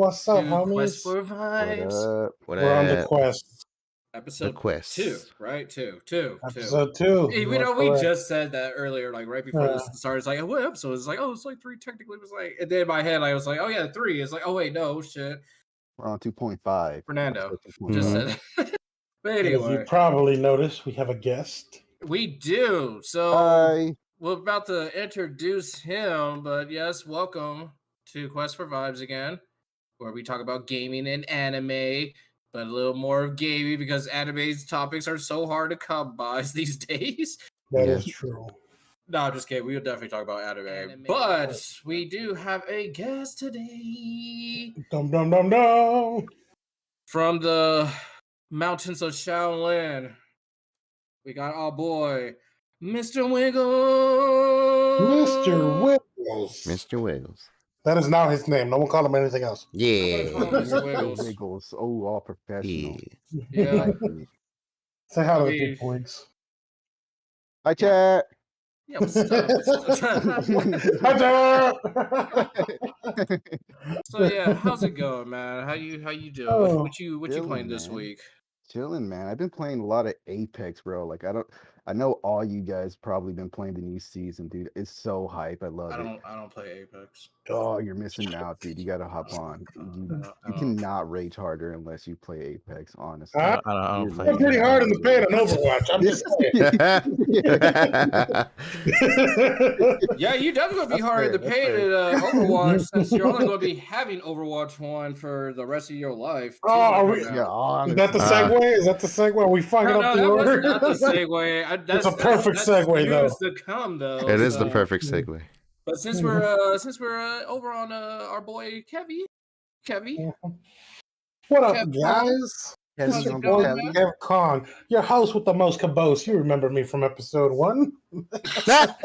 What's up, to homies? Quest4Vibes. What We're on the up? quest. Episode Quest. 2, right? Two. Episode 2. Hey, we just said that earlier, like right before this started. It's like, what episode? It's like, oh, it's like 3 technically. It was like, and then in my head, I was like, oh yeah, 3. It's like, oh wait, no, shit. We're on 2.5. Fernando 2.5. just said that. But As anyway, you probably noticed, we have a guest. we do. So Hi. we're about to introduce him, but yes, welcome to Quest4Vibes again, where we talk about gaming and anime, but a little more of gaming because anime's topics are so hard to come by these days. That is true. No, I'm just kidding. We'll definitely talk about anime. But we do have a guest today Dum dum dum dum. from the mountains of Shaolin. We got our boy, Mr. Wiggles. Mr. Wiggles. Mr. Wiggles. That is now his name. No one call him anything else. Yeah. Mr. Wiggles. Wiggles. Oh, all professional. Yeah. Say hi to the I mean- people, Wiggs. Hi, chat. Yeah, what's up? Hi, Dad. So yeah, how's it going, man? How you doing? Oh, what you chilling, playing this man. week? Chilling, man. I've been playing a lot of Apex, bro. Like, I know all you guys probably been playing the new season, dude. It's so hype. I love it. I don't play Apex. Oh, you're missing out, dude. You gotta hop on. You cannot rage harder unless you play Apex, honestly. Huh? I don't You're play I'm pretty hard in the paint on Overwatch. I'm just saying. Yeah, you definitely gonna be That's hard in the fair, paint that's at Overwatch since you're only gonna be having Overwatch 1 for the rest of your life. Oh, are we- Yeah, honestly. Is that the segue? Is that the segue? Are we fucking No, up the that order? was not the segue. It's a perfect segue, though. To come, though. It is the so- perfect segue. But since we're over on our boy Kevy, What up, Kev guys? Kevin, This is it your going, boy, man? Kev Khan, your host with the most caboose. You remember me from episode 1? I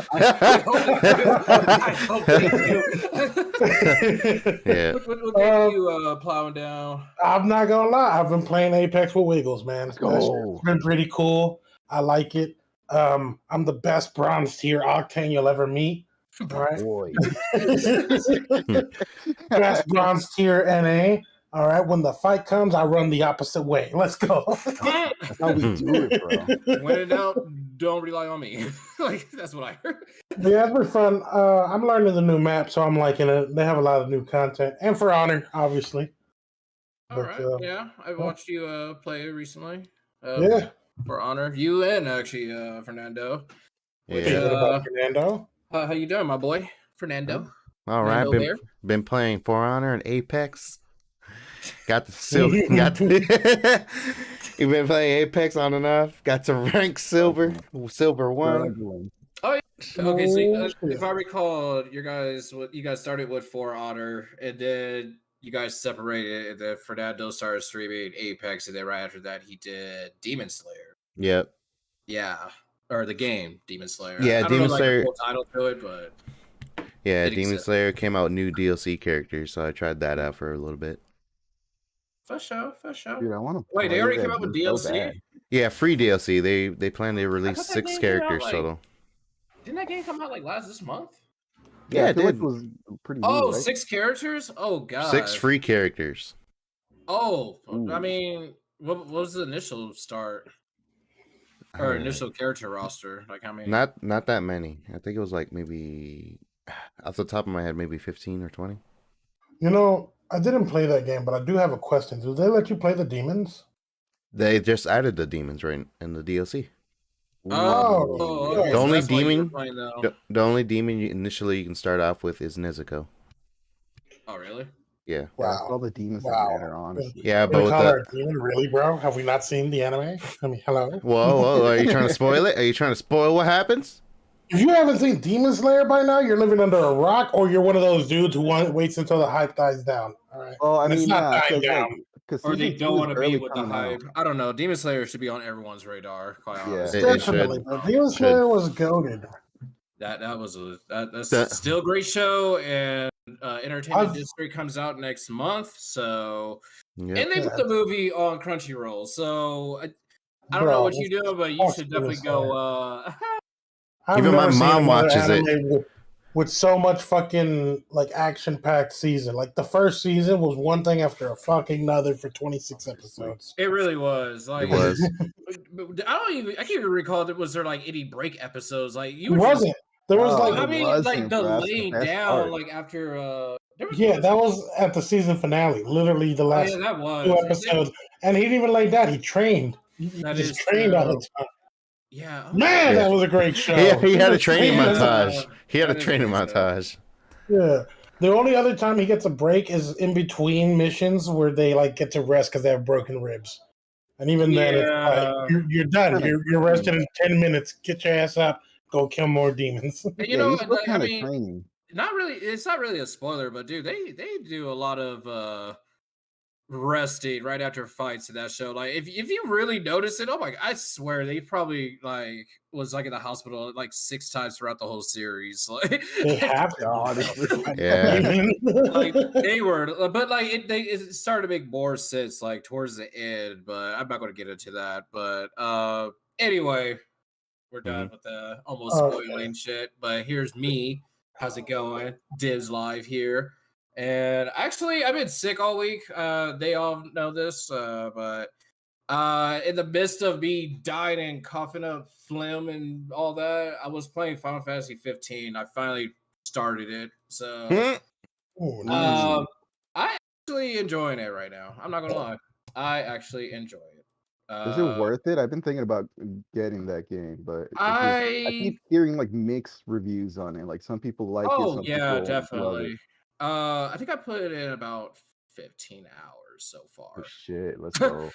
hope they do. Yeah. What game you plowing down? I'm not gonna lie, I've been playing Apex with Wiggles, man. Let's go. It's been pretty cool. I like it. I'm the best bronze tier octane you'll ever meet. All right. Boy. Best bronze tier NA. All right. When the fight comes, I run the opposite way. Let's go. That's how we do it, bro. When in doubt, don't rely on me. Like that's what I heard. Yeah, it's been fun. I'm learning the new map, so I'm liking it. They have a lot of new content. And For Honor, obviously. All But, right, yeah, I watched you play recently. Yeah. For Honor, you and actually Fernando. Which, Yeah. What about Fernando? how you doing, my boy, Fernando? All right. Fernando Been playing For Honor and Apex. Got the silver. You've been playing Apex on and off. Got to rank silver 1. Struggling. Okay, so Oh, shit. if I recall, you guys started with For Honor, and then you guys separated, and then Fernando started streaming Apex, and then right after that, he did Demon Slayer. Yep. Yeah, or the game Demon Slayer. Yeah, I don't Demon know, Slayer- Like, the full title to it, but Yeah, It Demon exists. Slayer came out new DLC characters, so I tried that out for a little bit. for sure. Dude, I want to Wait, they already came out with DLC? Yeah, free DLC. They plan to release thought that 6 game came out, characters like, total. Didn't that game come out like this month? Yeah, I it feel like did. was pretty new, Oh, right? 6 characters? Oh god. 6 free characters. Oh, Ooh. I mean, what was the initial start or initial character roster? Like how many? Not that many. I think it was like maybe off the top of my head, maybe 15 or 20. You know, I didn't play that game, but I do have a question. Do they let you play the demons? They just added the demons right in the DLC. Oh, okay, The only that's why you were demon- playing now. The only demon initially you can start off with is Nezuko. Oh, really? Yeah. Yeah, that's all the demons Wow. that matter, honestly. Yeah, They but with call her the a demon, really, bro? Have we not seen the anime? I mean, hello. whoa, are you trying to spoil it? Are you trying to spoil what happens? If you haven't seen Demon Slayer by now, you're living under a rock, or you're one of those dudes who waits until the hype dies down. All right. Well, I And it's mean, not dying 'cause, down. like, 'cause Or they season don't 2 want is to be early with the coming out. hype. I don't know. Demon Slayer should be on everyone's radar. Quite Yeah. honestly, It Definitely. should. But Demon Slayer was goaded. that was that's That- still a great show, and Entertainment I've- District comes out next month. So, Yeah. and they put the movie on Crunchyroll. So I don't Bro, know what you're doing, but you fuck should Demon definitely go. I've Even my never seen mom another watches it. anime with- with so much fucking like action packed season. Like the first season was one thing after a fucking another for 26 episodes. It really was. Like It was. I can't even recall was there like any break episodes. Like It wasn't. There was like I mean, like wasn't, the bro. That's the laying best down, part. like after that was at the season finale. Literally the last that was 2 episodes, and he didn't even lay down. He trained. He That just is trained all true. the time. Yeah, Man, Yeah. that was a great show. He had a training Yeah. montage. He had a That is training good stuff. montage. Yeah. The only other time he gets a break is in between missions where they like get to rest because they have broken ribs. And even then, it's Yeah. like you're done. Kinda You're rested in 10 minutes. Get your ass up. Go kill more demons. And Yeah, he's still kind of training. not really. It's not really a spoiler, but dude, they do a lot of resting right after fights in that show. Like if you really notice it, oh my god, I swear they probably like was like in the hospital like 6 times throughout the whole series. Like They have to. Honestly. Yeah. like they were, but like it started to make more sense like towards the end. But I'm not going to get into that. But anyway, we're done with the almost spoiling shit. But here's me. How's it going? Diz live here. And actually, I've been sick all week. They all know this, but in the midst of me dying and coughing up phlegm and all that, I was playing Final Fantasy 15. I finally started it, so Ooh, nice. I actually enjoying it right now. I'm not gonna lie, I actually enjoy it. Is it worth it? I've been thinking about getting that game, but I keep hearing like mixed reviews on it. Like some people like it. Oh Some yeah, people love it. definitely. I think I put it in about 15 hours so far. Oh, shit, let's go.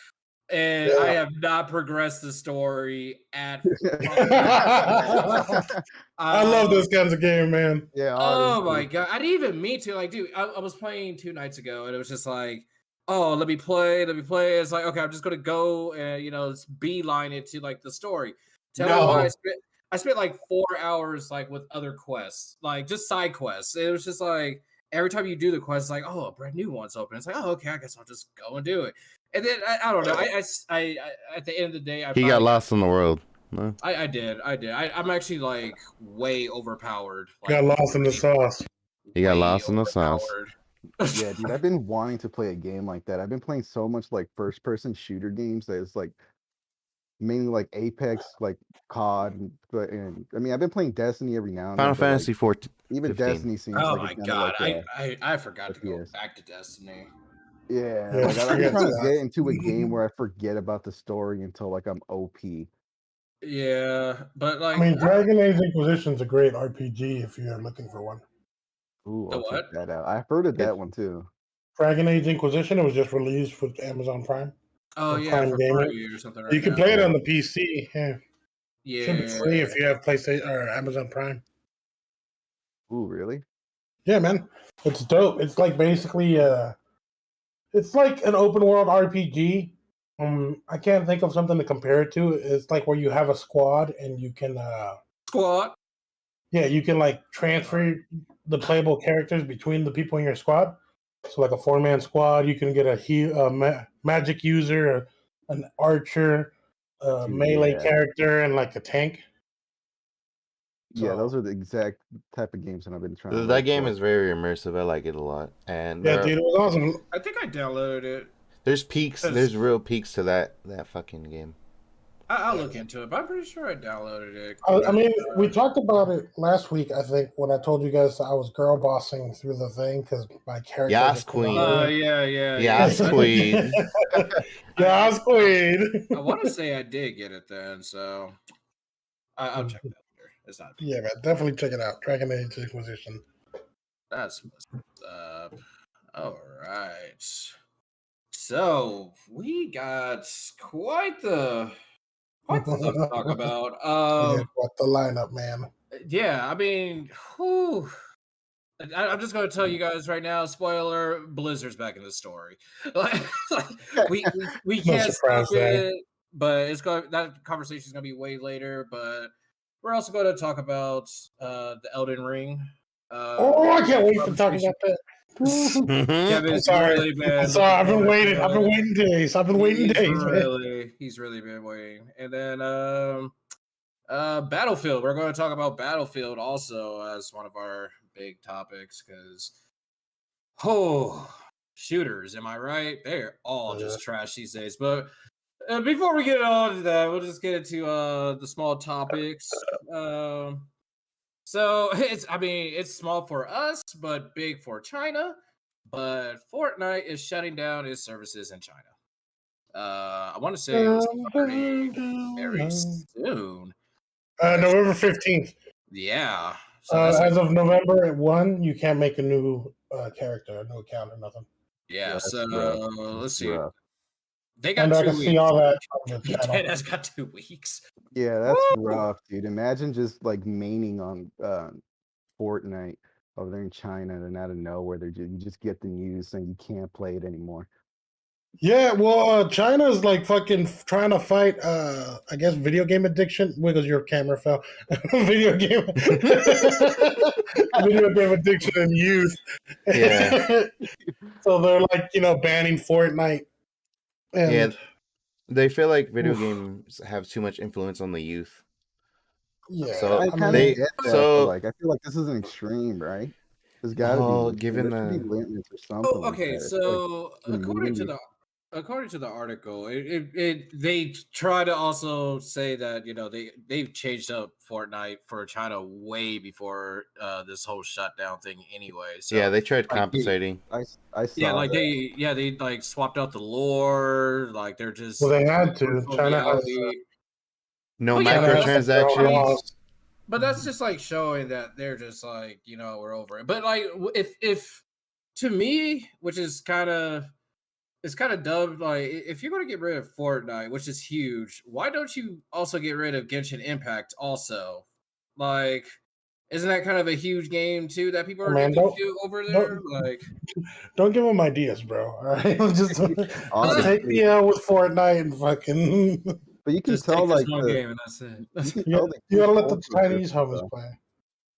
And I have not progressed the story at I love those kinds of game, man. Yeah. Oh my god. I didn't even mean to. Like, dude, I was playing 2 nights ago and it was just like, oh, let me play. It's like, okay, I'm just gonna go and beeline it to like the story. Tell me why I spent like 4 hours like with other quests, like just side quests. It was just like every time you do the quest, it's like, oh, a brand new one's open. It's like, oh, okay, I guess I'll just go and do it. And then I don't know. I at the end of the day, He got lost in the world. No? I did. I'm actually like way overpowered. Like, Got lost in the sauce. He got lost in the sauce. Yeah, dude, I've been wanting to play a game like that. I've been playing so much like first-person shooter games that it's like mainly like Apex, like COD, and I mean I've been playing Destiny every now and then. Final Fantasy 14. Even 15. Destiny seems oh like my it's god, like I forgot to go FPS. back to Destiny. Yeah, Yeah, like, I'm forget trying to that. get into a game where I forget about the story until like I'm OP. Yeah, but like I mean, Dragon Age Inquisition's a great RPG if you're looking for one. Ooh, The I'll check what? that out. I've heard of that one too. Dragon Age Inquisition, it was just released with Amazon Prime. oh or yeah, Prime for Gamer. free or something. Right You can now. play it on the PC. Yeah. Yeah, Should be free if you have PlayStation or Amazon Prime. Ooh, really? Yeah, man. It's dope. It's like basically it's like an open world RPG. I can't think of something to compare it to. It's like where you have a squad and you can squad. yeah, you can like transfer the playable characters between the people in your squad. So like a 4-man squad, you can get a magic user, an archer, a melee character, and like a tank. Yeah, So- those are the exact type of games that I've been trying to That look game for. is very immersive. I like it a lot. And Yeah, dude, it was awesome. I think I downloaded it. there's peaks. There's real peaks to that fucking game. I'll look into it, but I'm pretty sure I downloaded it. I mean, we talked about it last week, I think, when I told you guys I was girl bossing through the thing because my character. Yas Queen. Yeah. Yas Queen. Yas Queen. I want to say I did get it then, so I'll check that later. It's not. Yeah, man, definitely check it out. Dragon Age Inquisition. That's what's up. All right. So we got quite the stuff to talk about. Yeah, what the lineup, man. Yeah, I mean, whew. I'm just going to tell you guys right now. Spoiler: Blizzard's back in the story. we No can't surprise stop it, but it's going. That conversation is going to be way later. But we're also going to talk about the Elden Ring. Oh, I can't wait to talk about that. Kevin's sorry. really been. I'm sorry. I've been waiting. I've been waiting days. Man. He's really been waiting. And then Battlefield. We're going to talk about Battlefield also as one of our big topics because, shooters, am I right? They're all just trash these days. But before we get on to that, we'll just get into the small topics. So it's small for us, but big for China. But Fortnite is shutting down its services in China. I want to say it was starting very soon. November 15th. Yeah. So as of November 1, you can't make a new character, a new account or nothing. Yeah, so let's see. Rough. They got And 2 I can weeks. see all that. That's got 2 weeks. Yeah, that's rough, dude. Imagine just like maining on Fortnite over there in China, and out of nowhere, you just get the news saying you can't play it anymore. Yeah, well, China's like fucking trying to fight, I guess, video game addiction. Wiggles, your camera fell. video game addiction and youth. Yeah. So they're like, banning Fortnite. And Yeah, they feel like video games have too much influence on the youth. Yeah, so I kind of get that. So I feel like this is an extreme, right? There's got to be given the limits or something. Okay, like that. So according to the article, they try to also say that they've changed up Fortnite for China way before this whole shutdown thing anyway. So yeah, they tried compensating. I saw they like swapped out the lore. Like they're just they had to. China has no microtransactions. But that's just like showing that they're just like we're over it. But like if to me, which is kind of. It's kind of dumb. Like, if you're going to get rid of Fortnite, which is huge, why don't you also get rid of Genshin Impact also? Like, isn't that kind of a huge game too that people are addicted to over there? Don't give them ideas, bro. All right, just take the L with Fortnite and fucking. But you can just tell like one game and that's it. You gotta let the Chinese homies play.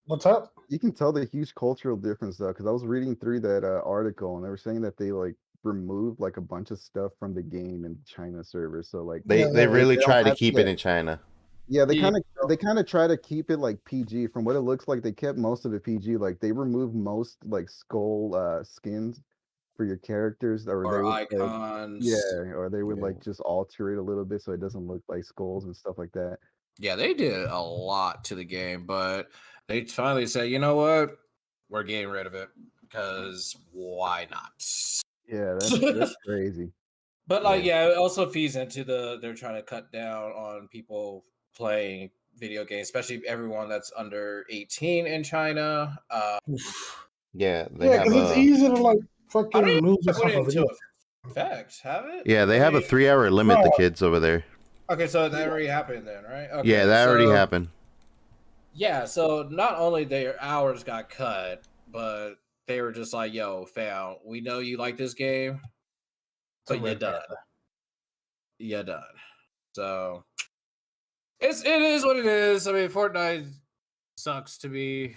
What's up? You can tell the huge cultural difference though, because I was reading through that article and they were saying that they like removed like a bunch of stuff from the game in China server. So like they really try to keep it in China. Yeah, they kind of try to keep it like PG. From what it looks like, they kept most of it PG. Like they removed most like skull skins for your characters or icons. Or they would like just alter it a little bit so it doesn't look like skulls and stuff like that. Yeah, they did a lot to the game, but they finally said, you know what? We're getting rid of it because why not? Yeah, that's crazy. But like, it also feeds into they're trying to cut down on people playing video games, especially everyone that's under 18 in China. Because it's easy to like fucking lose yourself. Facts, have it? Yeah, they have a 3-hour limit. The kids over there. Okay, so that already happened then, right? Okay, yeah, that already happened. Yeah, so not only their hours got cut, but they were just like, yo, fam, we know you like this game, but you're done. You're done. So it is what it is. I mean, Fortnite sucks to me.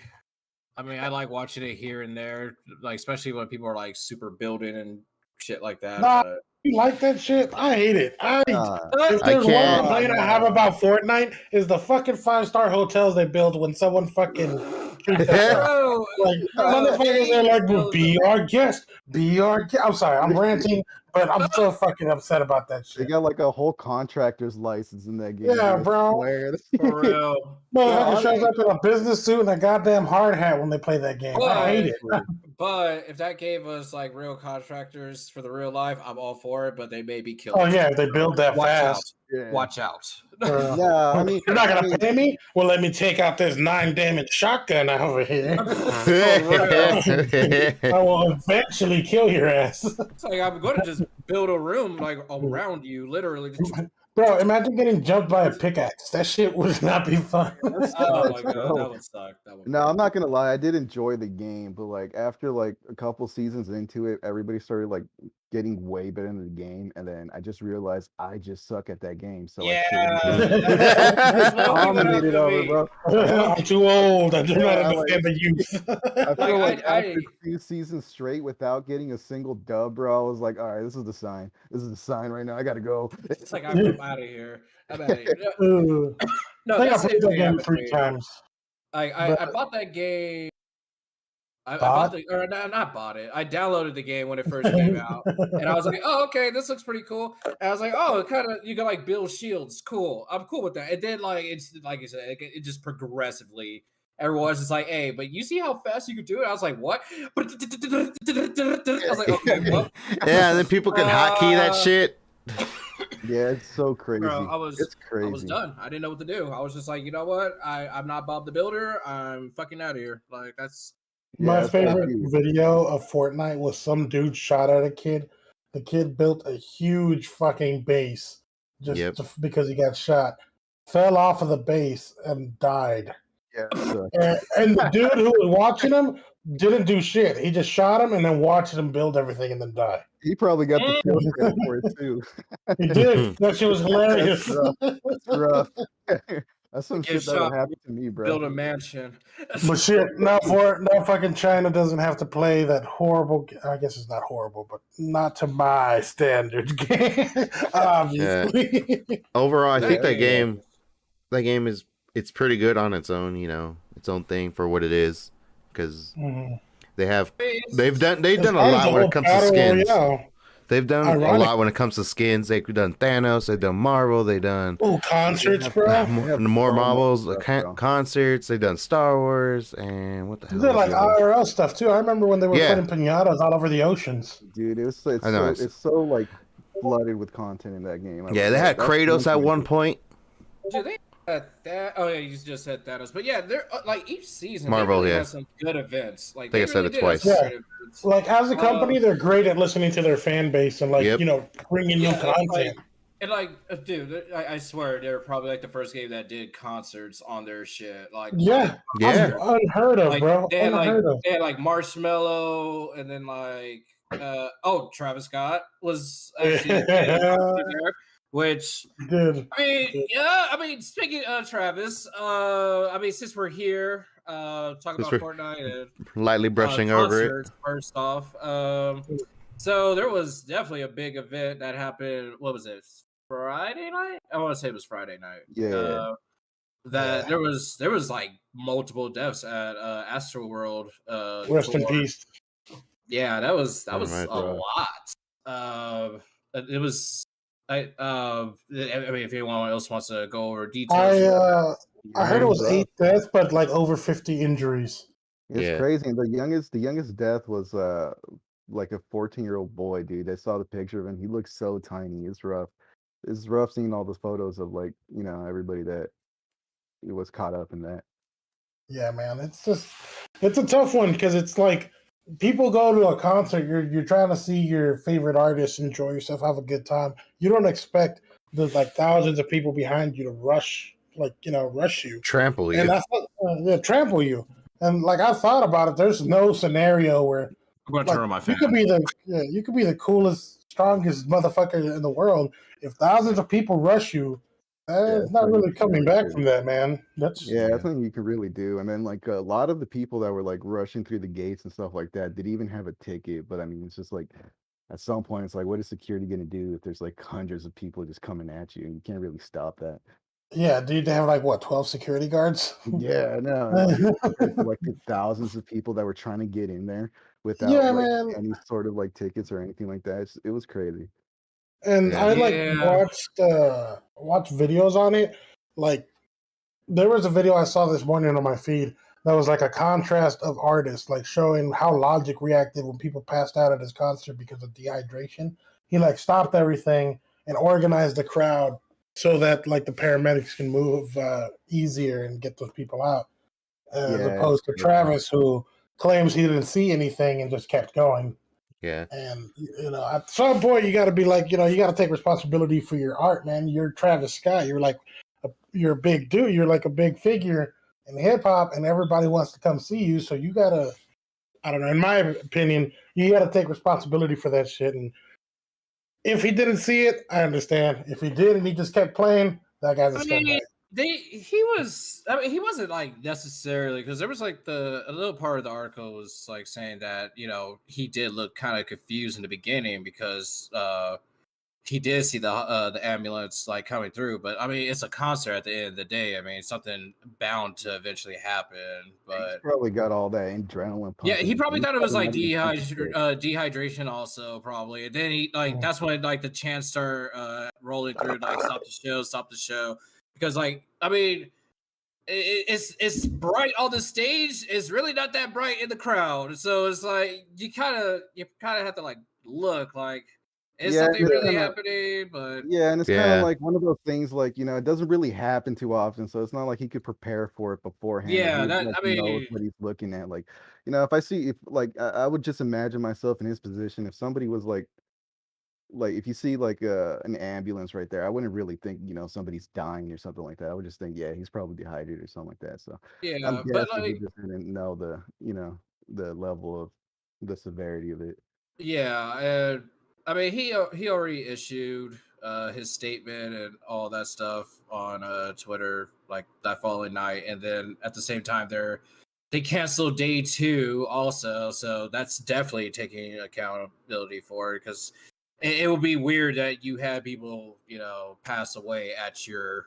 I mean, I like watching it here and there, like especially when people are like super building and shit like that. But you like that shit? I hate it. If there's one complaint I have about Fortnite is the fucking 5-star hotels they build when someone fucking shoots that like motherfuckers are like, be our guest, be our guest. I'm sorry, I'm ranting, but I'm so fucking upset about that shit. They got like a whole contractor's license in that game. Yeah, bro. For real. Motherfucker shows up in a business suit and a goddamn hard hat when they play that game. I hate it. But if that gave us like real contractors for the real life, I'm all for it. But they may be killed. Oh yeah, if they build that fast. Watch out. Yeah, I mean, you're not gonna pay me. Well, let me take out this 9-damage shotgun over here. I will eventually kill your ass. It's like I'm going to just build a room like around you, literally. Bro, imagine getting jumped by a pickaxe. That shit would not be fun. Oh my god, that would suck. No, I'm not gonna lie. I did enjoy the game, but like after like a couple seasons into it, everybody started like getting way better in the game, and then I just realized I just suck at that game. So I dominated over, bro. I'm too old. I do not understand the youth. I feel like after 2 seasons straight without getting a single dub, bro, I was like, all right, this is the sign. This is the sign right now. I gotta go. It's like I'm out of here. I'm out of here. No, I think I that's the played that thing game happened to 3 me. times. I bought that game. I bought or not bought it. I downloaded the game when it first came out, and I was like, "Oh, okay, this looks pretty cool." And I was like, "Oh, it kind of you can like build shields, cool. I'm cool with that." And then like it's like you said, it just progressively. Everyone's just like, "Hey, but you see how fast you could do it?" I was like, "What?" I was like, "Okay, well." Yeah, and then people can hotkey that shit. Yeah, it's so crazy. Bro, It's crazy. I was done. I didn't know what to do. I was just like, you know what? I'm not Bob the Builder. I'm fucking out of here. Like that's My that's what I favorite do. video of Fortnite was some dude shot at a kid. The kid built a huge fucking base because he got shot. Fell off of the base and died. Yeah, so, And the dude who was watching him didn't do shit. He just shot him and then watched him build everything and then die. he probably got the kill credit for it too. He did. That shit was hilarious. That's rough. That's some Get shit that would happen to me, bro. build a mansion. But shit, now fucking China doesn't have to play that horrible. I guess it's not horrible, but not to my standards game. Obviously. Overall, I think that game is it's pretty good on its own. You know, its own thing for what it is, because they've done a lot when it comes to skins. They've done a lot when it comes to skins. They've done Thanos. They've done Marvel. They've done concerts, bro. More Marvels, concerts. They've done Star Wars, and what the hell? They did like IRL stuff too. I remember when they were putting pinatas all over the oceans. Dude, it's so like flooded with content in that game. Yeah, they had Kratos at one point. Dude, they had that. Oh yeah, you just said Thanos, but yeah, they're like each season. Marvel, they really has some good events. Like I think I said it twice. Yeah. Like as a company, they're great at listening to their fan base and bringing new content. Dude, I swear they're probably like the first game that did concerts on their shit. Like, yeah, unheard of, bro. They had like Marshmello, and then like, Travis Scott was actually there, which, good. I mean, speaking of Travis, since we're here, talking about Fortnite and lightly brushing over it. First off, so there was definitely a big event that happened. What was it? Friday night? I want to say it was Friday night. Yeah. There was like multiple deaths at Astroworld. Rest in peace. Yeah, that was a lot. It was. I mean, if anyone else wants to go over details, I heard it was 8 deaths, but like over 50 injuries. It's crazy. And the youngest death was like a 14-year-old boy, dude. I saw the picture of him. He looks so tiny. It's rough. It's rough seeing all the photos of like, everybody that was caught up in that. Yeah, man. It's a tough one because it's like people go to a concert, you're trying to see your favorite artist, enjoy yourself, have a good time. You don't expect there's like thousands of people behind you to rush you. Trample you. And that's trample you. And like I thought about it, there's no scenario where I'm gonna turn on my fan. You could be the coolest, strongest motherfucker in the world. If thousands of people rush you, it's not really coming back from that, man. That's nothing you can really do. And then like a lot of the people that were like rushing through the gates and stuff like that didn't even have a ticket. But I mean, it's just like at some point, it's like, what is security going to do if there's like hundreds of people just coming at you and you can't really stop that? Yeah, dude, they have like 12 security guards? Yeah, no, like the thousands of people that were trying to get in there without any sort of like tickets or anything like that. It was crazy. And I watched videos on it. Like there was a video I saw this morning on my feed that was like a contrast of artists, like showing how Logic reacted when people passed out at his concert because of dehydration. He like stopped everything and organized the crowd so that like the paramedics can move easier and get those people out, as opposed to Travis, who claims he didn't see anything and just kept going. Yeah. And, at some point you got to be like, you got to take responsibility for your art, man. You're Travis Scott. You're like, you're a big dude. You're like a big figure in hip hop and everybody wants to come see you. So you got to, I don't know, in my opinion, you got to take responsibility for that shit. And if he didn't see it, I understand. If he did and he just kept playing, that guy's a scumbag. He wasn't like necessarily, because there was like a little part of the article was like saying that he did look kind of confused in the beginning because he did see the ambulance like coming through, but I mean, it's a concert at the end of the day. I mean, something bound to eventually happen. He's But probably got all that adrenaline yeah, pumping. he probably He's thought it was probably like not even thinking straight. dehydration, also probably. And then he like that's when like the chants start rolling through, like stop the show, because like I mean. It's bright on the stage. It's really not that bright in the crowd. So it's like you kind of have to like look like is Yeah, something and it's really kinda, happening. But yeah, and it's kind of Yeah. like one of those things, like, you know, it doesn't really happen too often, so it's not like he could prepare for it beforehand. Like, yeah, he that like I knows mean, what he's looking at. Like, you know, if I see if like I would just imagine myself in his position. If somebody was like if you see like an ambulance right there, I wouldn't really think, you know, somebody's dying or something like that. I would just think, yeah, he's probably dehydrated or something like that. So I'm yeah, but guessing he like just didn't know the, you know, the level of the severity of it. yeah, and I mean he already issued his statement and all that stuff on Twitter like that following night, and then at the same time they canceled day 2 also, so that's definitely taking accountability for it, because it would be weird that you had people, you know, pass away at your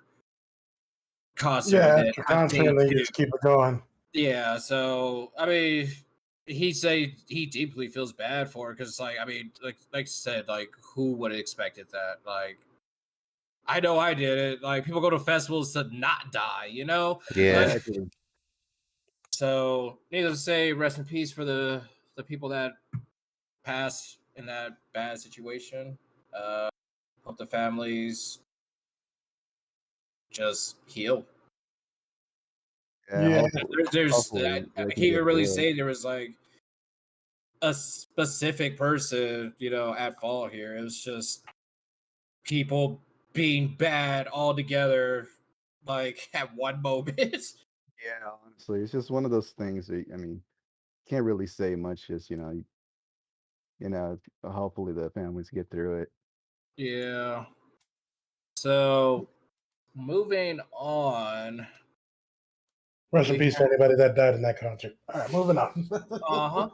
concert and Yeah, then after have concert, day and then you 2. just keep it going. Yeah, so I mean, he say he deeply feels bad for it, because, like, I mean, like I said, like, who would have expected that? Like, I know I did it. Like, people go to festivals to not die, you know. Yeah. Exactly. So, needless to say, rest in peace for the people that passed in that bad situation. Hope the families just heal. Yeah, Yeah, There's hopefully I they can't can get even really through it. say there was like a specific person, you know, at fault here. It was just people being bad all together, like at one moment. Yeah, honestly, it's just one of those things that, I mean, can't really say much. Just, you know, hopefully the families get through it. Yeah. So moving on. rest in We peace to anybody that died in that concert. All right, moving on. uh-huh.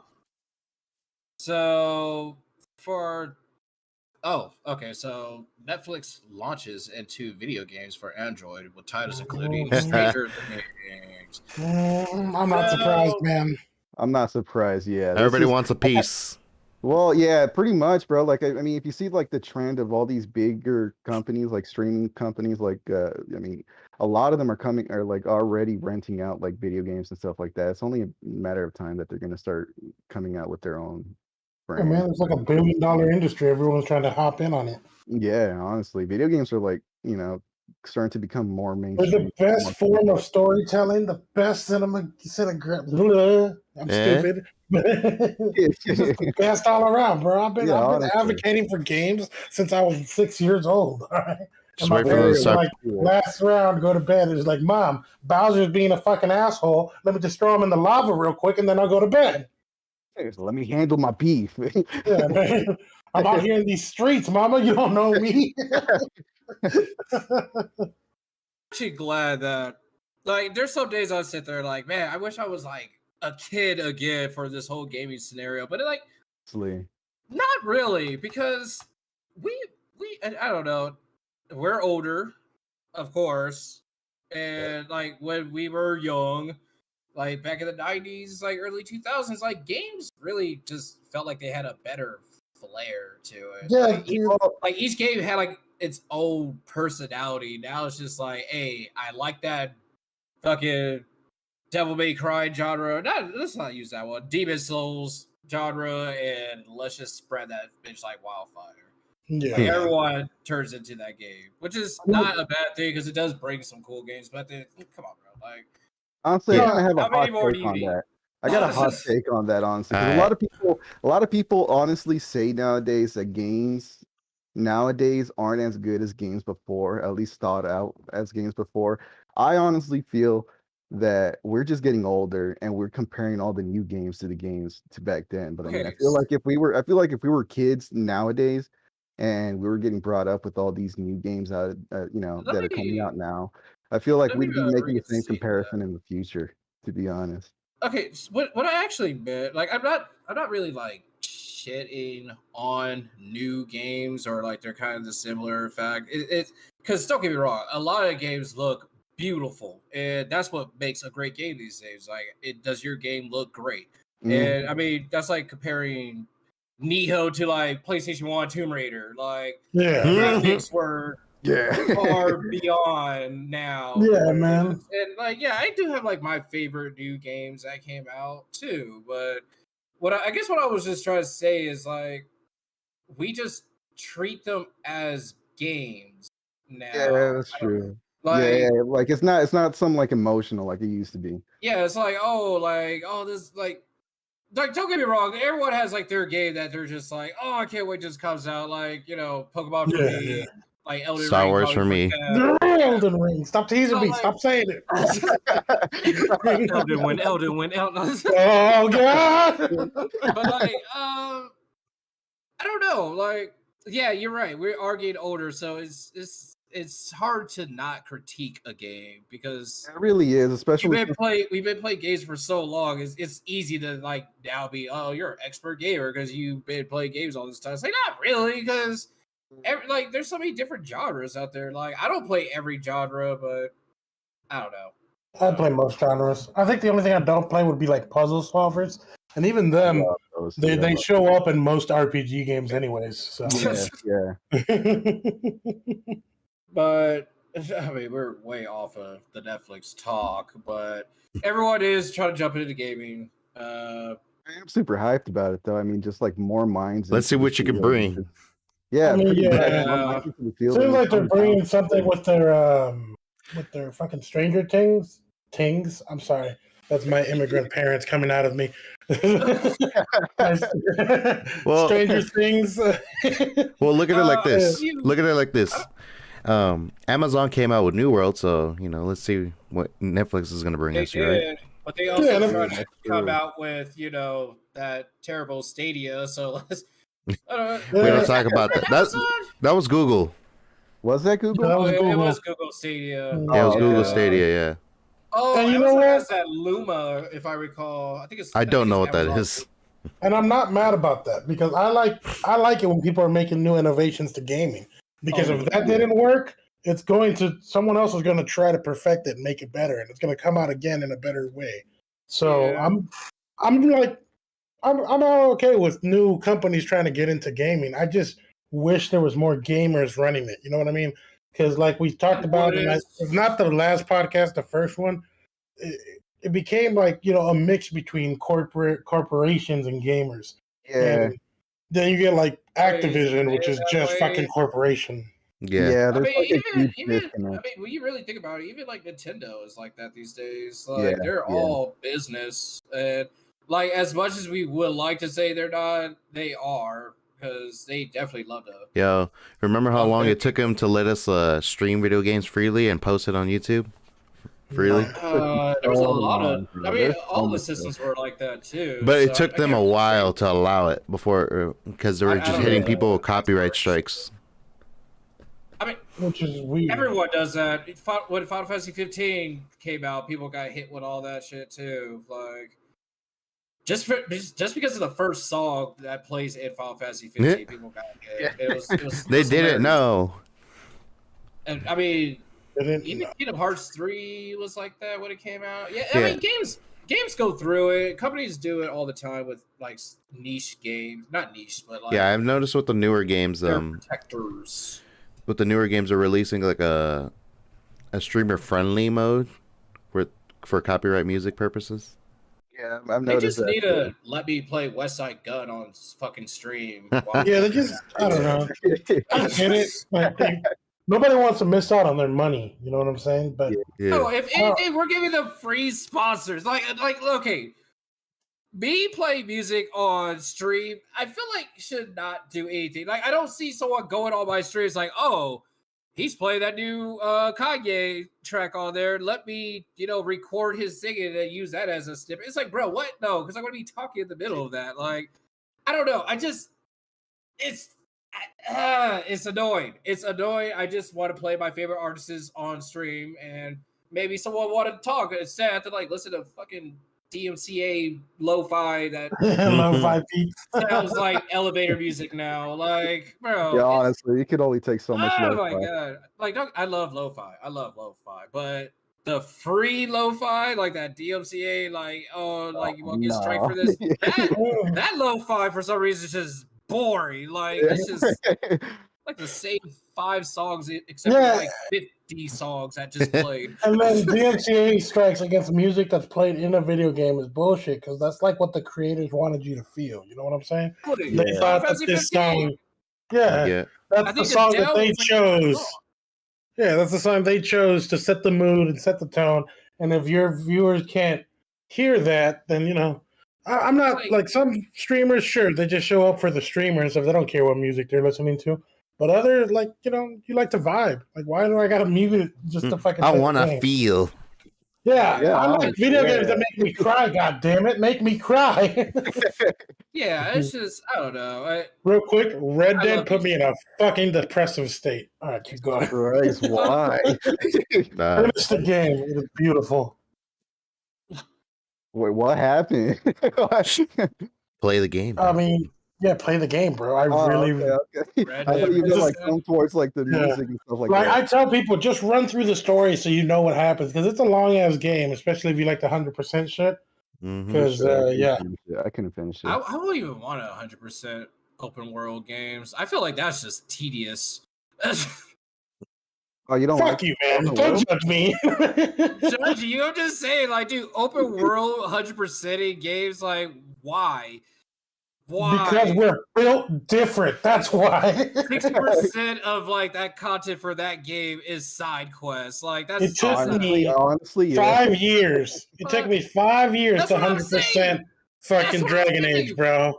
So for okay. So Netflix launches into video games for Android with titles including Stranger Things. I'm not surprised, So man. I'm not surprised. Yeah, this Everybody is wants a piece. well, yeah, pretty much, bro. Like, I mean, if you see like the trend of all these bigger companies, like streaming companies, like, I mean, a lot of them are like already renting out like video games and stuff like that. It's only a matter of time that they're gonna start coming out with their own Yeah, brand. man, it's like $1 billion industry. Everyone's trying to hop in on it. Yeah, honestly, video games are like, you know, starting to become more They're mainstream. the best form of storytelling, the best I'm Eh? stupid. It's just the best all around, bro. I've Yeah, been honestly. advocating for games since I was 6 years old. All right? Just And my wait for them to parents were start. like, last round, go to bed. It was like, Mom, Bowser's being a fucking asshole. Let me just throw him in the lava real quick and then I'll go to bed. Hey, so let me handle my beef. Yeah, man. I'm out here in these streets, Mama. You don't know me. actually glad that like there's some days I sit there like, man, I wish I was like a kid again for this whole gaming scenario. But like Honestly. not really, because we I don't know, we're older, of course. And like when we were young, like back in the 90s, like early 2000s, like games really just felt like they had a better flair to it. Yeah, Like dude. each game had like its own personality. Now it's just like, hey, I like that fucking Devil May Cry genre. Let's not use that one. Demon Souls genre, and let's just spread that bitch like wildfire. Yeah. Like everyone turns into that game, which is not a bad thing because it does bring some cool games. But then, come on, bro, like Honestly, I kind of have a how many hot more do take you on need? that. I got a hot take on that, honestly, because Alright. a lot of people honestly say nowadays that games nowadays aren't as good as games before, at least thought out as games before. I honestly feel that we're just getting older and we're comparing all the new games to the games to back then. But I mean, Okay, I feel like if we were kids nowadays and we were getting brought up with all these new games out, you know, let that are coming me out now, I feel like let me we'd be making the same reinstate that. comparison in the future, to be honest. Okay, what I actually meant, like I'm not really like shitting on new games or like they're kind of the similar fact. It's because don't get me wrong, a lot of games look beautiful, and that's what makes a great game these days. Like, does your game look great? And I mean, that's like comparing Neo to like PlayStation 1 Tomb Raider. Like, graphics were far beyond now. Yeah, man. And like, yeah, I do have like my favorite new games that came out too. But what I guess what I was just trying to say is like, we just treat them as games now. Yeah, that's true. Like, like it's not some like emotional like it used to be. Yeah, it's like this like don't get me wrong, everyone has like their game that they're just like, oh, I can't wait till this comes out. Like, you know, Pokemon for me, like Elden Ring. Star Wars for me. Elden Ring. Stop teasing me. Stop saying it. Elden win. Oh god. But like, I don't know. Like, yeah, you're right. We are getting older, so it's hard to not critique a game because it really is, especially we've been playing games for so long. It's easy to like now be, oh, you're an expert gamer because you've been playing games all this time. It's like, not really, because like there's so many different genres out there. Like, I don't play every genre, but I don't know. I play most genres. I think the only thing I don't play would be like puzzle solvers, and even them, they show up in most RPG games anyways. So But I mean, we're way off of the Netflix talk, but everyone is trying to jump into gaming. I'm super hyped about it, though. I mean, just like more minds. Let's see what you can bring. Yeah, I mean, seems like they're bringing something with their fucking Stranger Things. I'm sorry, that's my immigrant parents coming out of me. Well, Stranger Things. Well, look at it like this. Look at it like this. Amazon came out with New World, so you know, let's see what Netflix is going to bring us. Right? But they also tried to come out with, you know, that terrible Stadia. So let's. We don't talk about that. That was Google. Was that Google? It was Google Stadia. Yeah, it was Google Stadia. Yeah. Oh, and you know what? Has that Luma, if I recall. I don't know what that is. And I'm not mad about that because I like it when people are making new innovations to gaming. Because if that didn't work, someone else is going to try to perfect it and make it better, and it's going to come out again in a better way. So I'm all okay with new companies trying to get into gaming. I just wish there was more gamers running it. You know what I mean? Because like we talked about, it's not the last podcast, the first one. It became like, you know, a mix between corporations and gamers. Yeah. And then you get like Activision, which is just fucking corporation. Yeah. I mean, when you really think about it, even like Nintendo is like that these days. Like they're all business, and like as much as we would like to say they're not, they are, because they definitely love to. Yo, remember how long it took them to let us stream video games freely and post it on YouTube? Freely? There was a lot of. I mean, all the systems were like that too. But it took them a while to allow it before, because they were just hitting people with copyright strikes. I mean, which is weird. Everyone does that. When Final Fantasy 15 came out, people got hit with all that shit too. Like, just because of the first song that plays in Final Fantasy 15, people got hit. It was they didn't know. And I mean, even Kingdom Hearts 3 was like that when it came out. Yeah, I mean, games go through it. Companies do it all the time with like niche games, not niche, but like I've noticed with the newer games, protectors. With the newer games, are releasing like a streamer friendly mode for copyright music purposes. Yeah, I've noticed that. They just need to let me play West Side Gun on fucking stream. They just, I don't know. I get it. Like, nobody wants to miss out on their money. You know what I'm saying? But no, if anything, we're giving them free sponsors. Like, okay, me play music on stream, I feel like should not do anything. Like, I don't see someone going on my streams like, oh, he's playing that new Kanye track on there. Let me, record his singing and use that as a snippet. It's like, bro, what? No, because I'm going to be talking in the middle of that. Like, I don't know. It's annoying. It's annoying. I just want to play my favorite artists on stream, and maybe someone want to talk instead. I have to listen to fucking DMCA lo-fi that Lo-fi beats. sounds like elevator music now. Like, bro. Yeah, honestly, you could only take so much. Oh my god! Like, I love lo-fi. I love lo-fi, but the free lo-fi, like that DMCA, like you won't get strike for this. That lo-fi for some reason is just boring. Like it's just like the same 5 songs except for like 50 songs that just played. And then DMCA strikes against music that's played in a video game is bullshit because that's like what the creators wanted you to feel. You know what I'm saying? They thought that this song, that's the song that they chose. Yeah, that's the song they chose to set the mood and set the tone. And if your viewers can't hear that, then you know, I'm not like some streamers. Sure, they just show up for the streamers if they don't care what music they're listening to. But others, like, you know, you like to vibe. Like, why do I gotta mute it just to fucking? I want to feel. Yeah, I like video games that make me cry. God damn it, make me cry. Yeah, it's just I don't know. Real quick, Red Dead put me in a fucking depressive state. All right, keep going. Christ, why? Finish the game. It is beautiful. Wait, what happened? Play the game. I mean, yeah, play the game, bro. I really. Okay. I thought you were like come towards like the music and stuff like that. I tell people, just run through the story so you know what happens because it's a long ass game, especially if you like the 100% shit. Because I couldn't finish it. I don't even want a 100% open world games. I feel like that's just tedious. Oh, you don't? Fuck you, man! Don't judge me. Judge you? I'm just saying, like, dude, open world 100% games, like, why? Why? Because we're built different. That's why. 60% of like that content for that game is side quests. Like that's it took me honestly 5 years. It took me 5 years to 100% fucking Dragon Age, bro.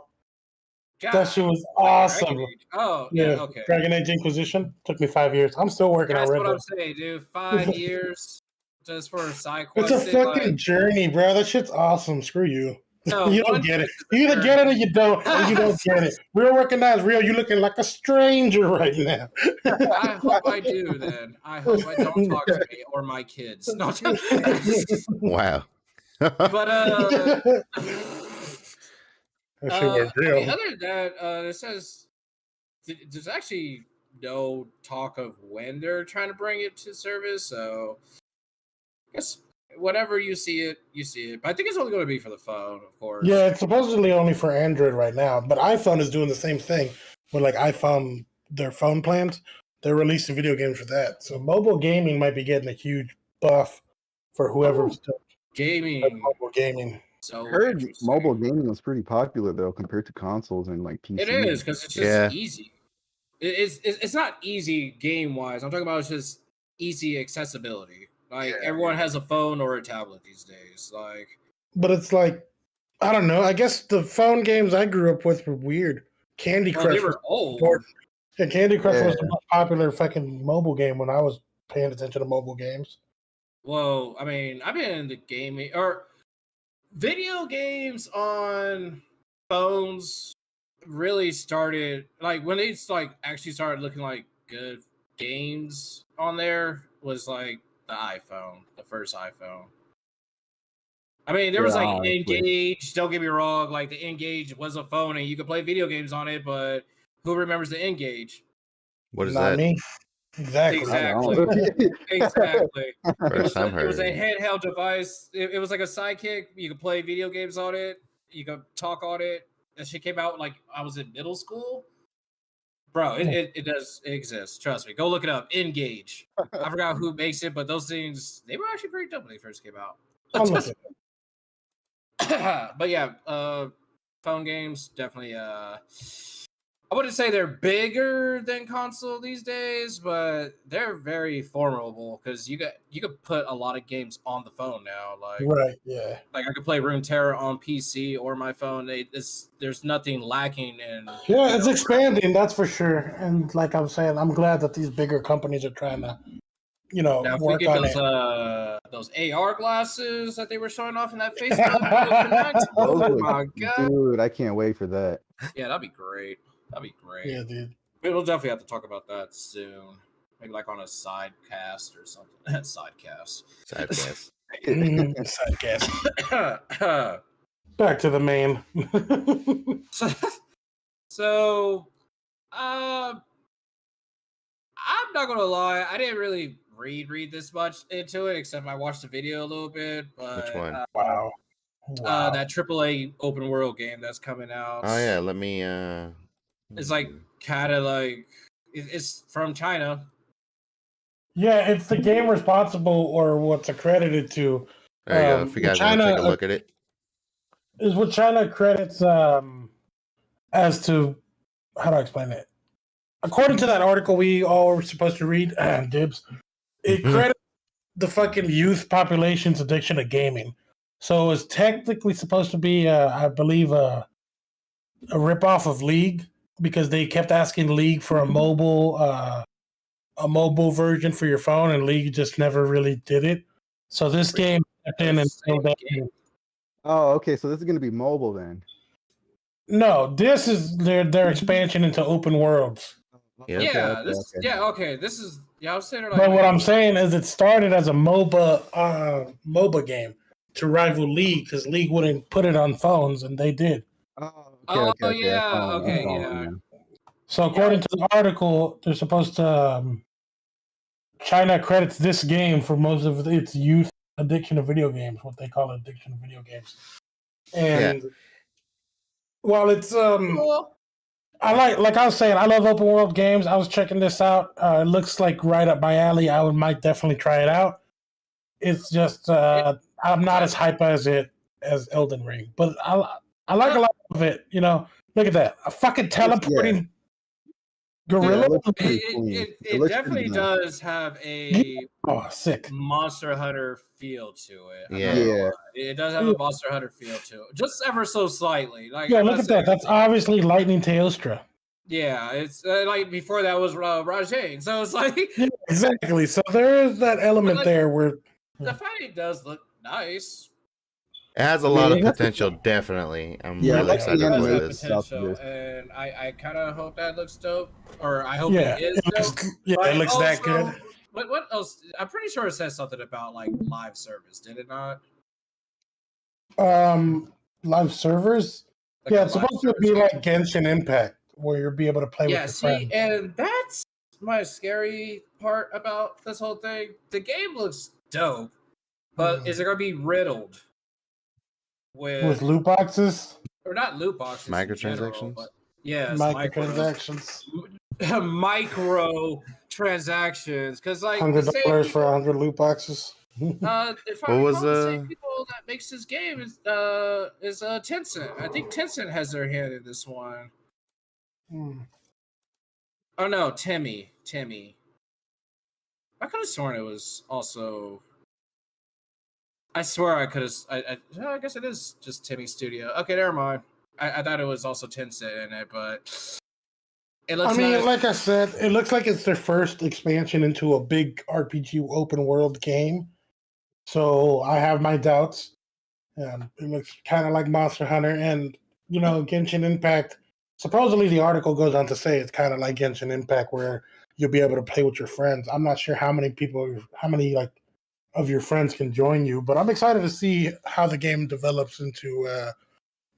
God. That shit was awesome. Oh yeah, okay. Dragon Age Inquisition took me 5 years. I'm still working on it. That's what I'm saying, dude. 5 years just for a side quest. It's a fucking journey, bro. That shit's awesome. Screw you. No, you don't get it. You either get it or you don't, and you don't get it. Real recognize real. You're looking like a stranger right now. I hope I do. Then I hope I don't talk to me or my kids. No. Wow. But other than that, it says there's actually no talk of when they're trying to bring it to service. So I guess. Whenever you see it, you see it. But I think it's only going to be for the phone, of course. Yeah, it's supposedly only for Android right now. But iPhone is doing the same thing with like iPhone, their phone plans. They're releasing video games for that. So mobile gaming might be getting a huge buff for whoever's gaming. Mobile gaming. So I heard mobile gaming was pretty popular though compared to consoles and like PC. It is because it's just easy. It's not easy game wise. I'm talking about it's just easy accessibility. Like everyone has a phone or a tablet these days. Like, but it's like I don't know. I guess the phone games I grew up with were weird. Candy Crush. They were old. Yeah, Candy Crush was the most popular fucking mobile game when I was paying attention to mobile games. Well, I mean, I've been into gaming or video games on phones. Really started like when they like actually started looking like good games on there was like. The iPhone, the first iPhone. I mean, there was like Engage. Don't get me wrong. Like the Engage was a phone, and you could play video games on it. But who remembers the Engage? What is that? Me. Exactly. Exactly. First time heard. It was a handheld device. It was like a sidekick. You could play video games on it. You could talk on it. That shit came out like I was in middle school. Bro, it does exist. Trust me. Go look it up. Engage. I forgot who makes it, but those things, they were actually pretty dope when they first came out. But yeah, phone games, definitely, I wouldn't say they're bigger than console these days, but they're very formidable because you could put a lot of games on the phone now. Like right, yeah. Like I could play Runeterra on PC or my phone. There's nothing lacking in. Yeah, it's expanding, that's for sure. And like I'm saying, I'm glad that these bigger companies are trying to, now, work if we on it. Those AR glasses that they were showing off in that Facebook. Oh my god, dude! I can't wait for that. Yeah, that'd be great. That'd be great. Yeah, dude. We'll definitely have to talk about that soon. Maybe like on a sidecast or something. Sidecast. Sidecast. Back to the main. So, I'm not gonna lie, I didn't really read this much into it, except I watched the video a little bit. But Which one? Wow. That AAA open world game that's coming out. Oh yeah, let me. It's like kind of like it's from China. Yeah, it's the game responsible or what's accredited to. There you go. If you guys want to take a look at it, is what China credits as to how do I explain it? According to that article we all were supposed to read, dibs, it credits the fucking youth population's addiction to gaming. So it's technically supposed to be, I believe, a ripoff of League because they kept asking League for a mobile version for your phone, and League just never really did it. So this game stepped in and filled that game. Oh, okay. So this is going to be mobile then. No, this is their expansion into open worlds. Yeah, This is I was saying. Like, but what I'm saying is, it started as a MOBA game to rival League because League wouldn't put it on phones, and they did. Okay. So according to the article, they're supposed to. China credits this game for most of its youth addiction to video games, what they call addiction to video games, and while it's I like I was saying, I love open world games. I was checking this out. It looks like right up my alley. I might definitely try it out. It's just I'm not as hype as Elden Ring, but I like a lot of it. You know, look at that, a fucking teleporting gorilla. It definitely does have a sick Monster Hunter feel to it. Yeah. It does have a Monster Hunter feel to it, just ever so slightly. Like, look at that. That's obviously Lightning Teostra. Yeah, it's like before that was Rajane, so it's like exactly. So there is that element there where the fighting does look nice. It has a lot of potential, definitely. I'm really excited about this. And I kind of hope that looks dope, or I hope it is dope. It looks that good. What else? I'm pretty sure it says something about like live service. Did it not? Live servers. Like it's supposed to be like Genshin Impact, where you'll be able to play with your friends. And that's my scary part about this whole thing. The game looks dope, but is it going to be riddled with loot boxes? Or not loot boxes, microtransactions? Microtransactions. Microtransactions, because like $100 for 100 loot boxes. If I recall, the same people that makes this game is Tencent. I think Tencent has their hand in this one. Oh no, Timmy. I could have sworn it was also. I swear I could have. I guess it is just Timmy Studio. Okay, never mind. I thought it was also Tencent in it, but it looks. Like I said, it looks like it's their first expansion into a big RPG open world game. So I have my doubts. It looks kind of like Monster Hunter, and Genshin Impact. Supposedly, the article goes on to say it's kind of like Genshin Impact, where you'll be able to play with your friends. I'm not sure how many of your friends can join you, but I'm excited to see how the game develops into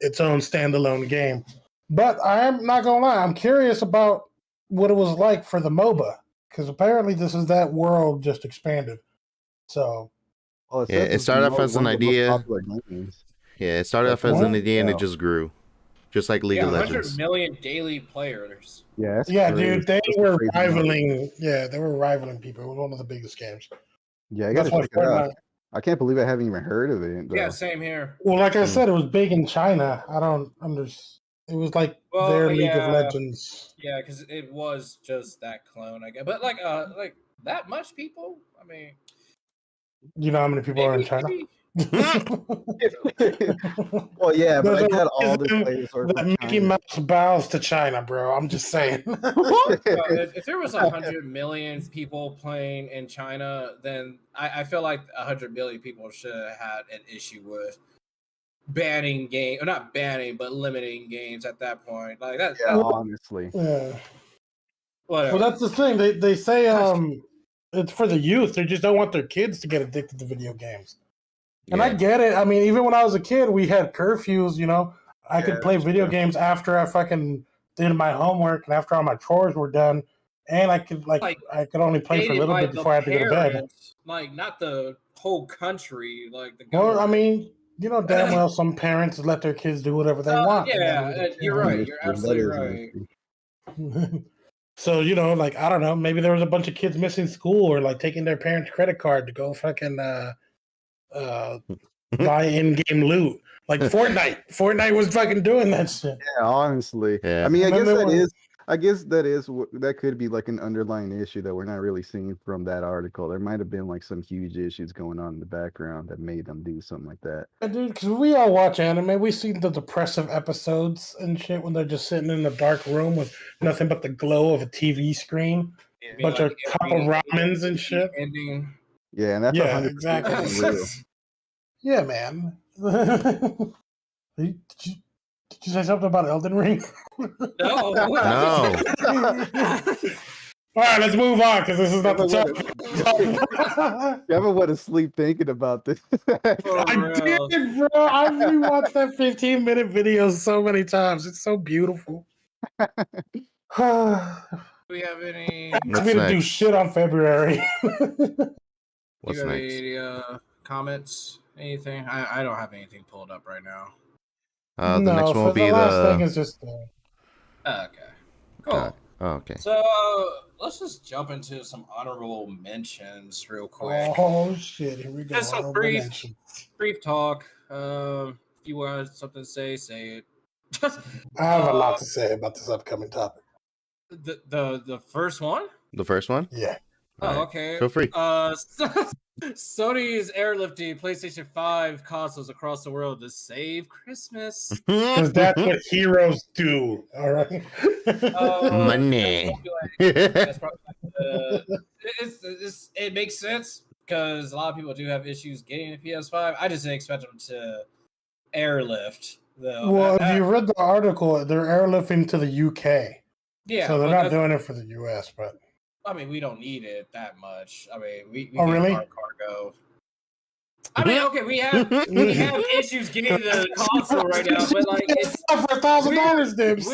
its own standalone game. But I'm not gonna lie, I'm curious about what it was like for the MOBA, because apparently this is that world just expanded. So, it started off as an idea. Yeah, it started off as an idea and it just grew, just like League of Legends. 100 million daily players. Dude, they were rivaling. Yeah, they were rivaling people. It was one of the biggest games. Yeah, I gotta check it out. I can't believe I haven't even heard of it. Yeah, same here. Well, like I said, it was big in China. I don't understand. It was like their League of Legends. Yeah, because it was just that clone, I guess. But like that much people? I mean, you know how many people are in China? Well, yeah, but I got all the players. Mickey Mouse bows to China, bro. I'm just saying. If there was 100 million people playing in China, then I feel like 100 million people should have had an issue with banning game, or not banning, but limiting games at that point. Like that. Yeah, honestly. Yeah. Whatever. Well, that's the thing. They say it's for the youth. They just don't want their kids to get addicted to video games. And I get it. I mean, even when I was a kid, we had curfews, you know. I could play video games after I fucking did my homework and after all my chores were done. And I could I could only play for a little bit before I had to go to bed. Like not the whole country, like the government. Well, I mean, you know damn well some parents let their kids do whatever they want. Yeah, you're right. You're absolutely right. So, you know, like, I don't know, maybe there was a bunch of kids missing school or like taking their parents' credit card to go fucking buy in-game loot. Like Fortnite. Fortnite was fucking doing that shit. Yeah, honestly. Yeah. I mean, I guess that could be like an underlying issue that we're not really seeing from that article. There might have been like some huge issues going on in the background that made them do something like that. Yeah, dude, because we all watch anime. We see the depressive episodes and shit when they're just sitting in a dark room with nothing but the glow of a TV screen. A bunch of cup of ramens and shit. Ending. Yeah, and that's 100% exactly. real. Yeah, man. Did you say something about Elden Ring? No. All right, let's move on because this is not the topic. You ever went to sleep thinking about this? I did, bro. I've rewatched that 15-minute video so many times. It's so beautiful. Do we have any? I'm gonna do shit on February. What's you have next? any comments? Anything? I don't have anything pulled up right now. The next one will be the last thing is just. Okay. Cool. Okay. So let's just jump into some honorable mentions real quick. Oh shit! Here we go. Just some brief talk. If you want something to say it. I have a lot to say about this upcoming topic. The first one? The first one? Yeah. Oh, okay. Feel free. Sony is airlifting PlayStation 5 consoles across the world to save Christmas. Because that's what heroes do. All right. Money. It makes sense because a lot of people do have issues getting a PS5. I just didn't expect them to airlift. Though. Well, if you read the article, they're airlifting to the UK. Yeah. So they're not doing it for the US, but. I mean, we don't need it that much. I mean, we oh, really? Cargo. I mean, okay, we have issues getting the console right now, but like it's for $1,000, Dibs.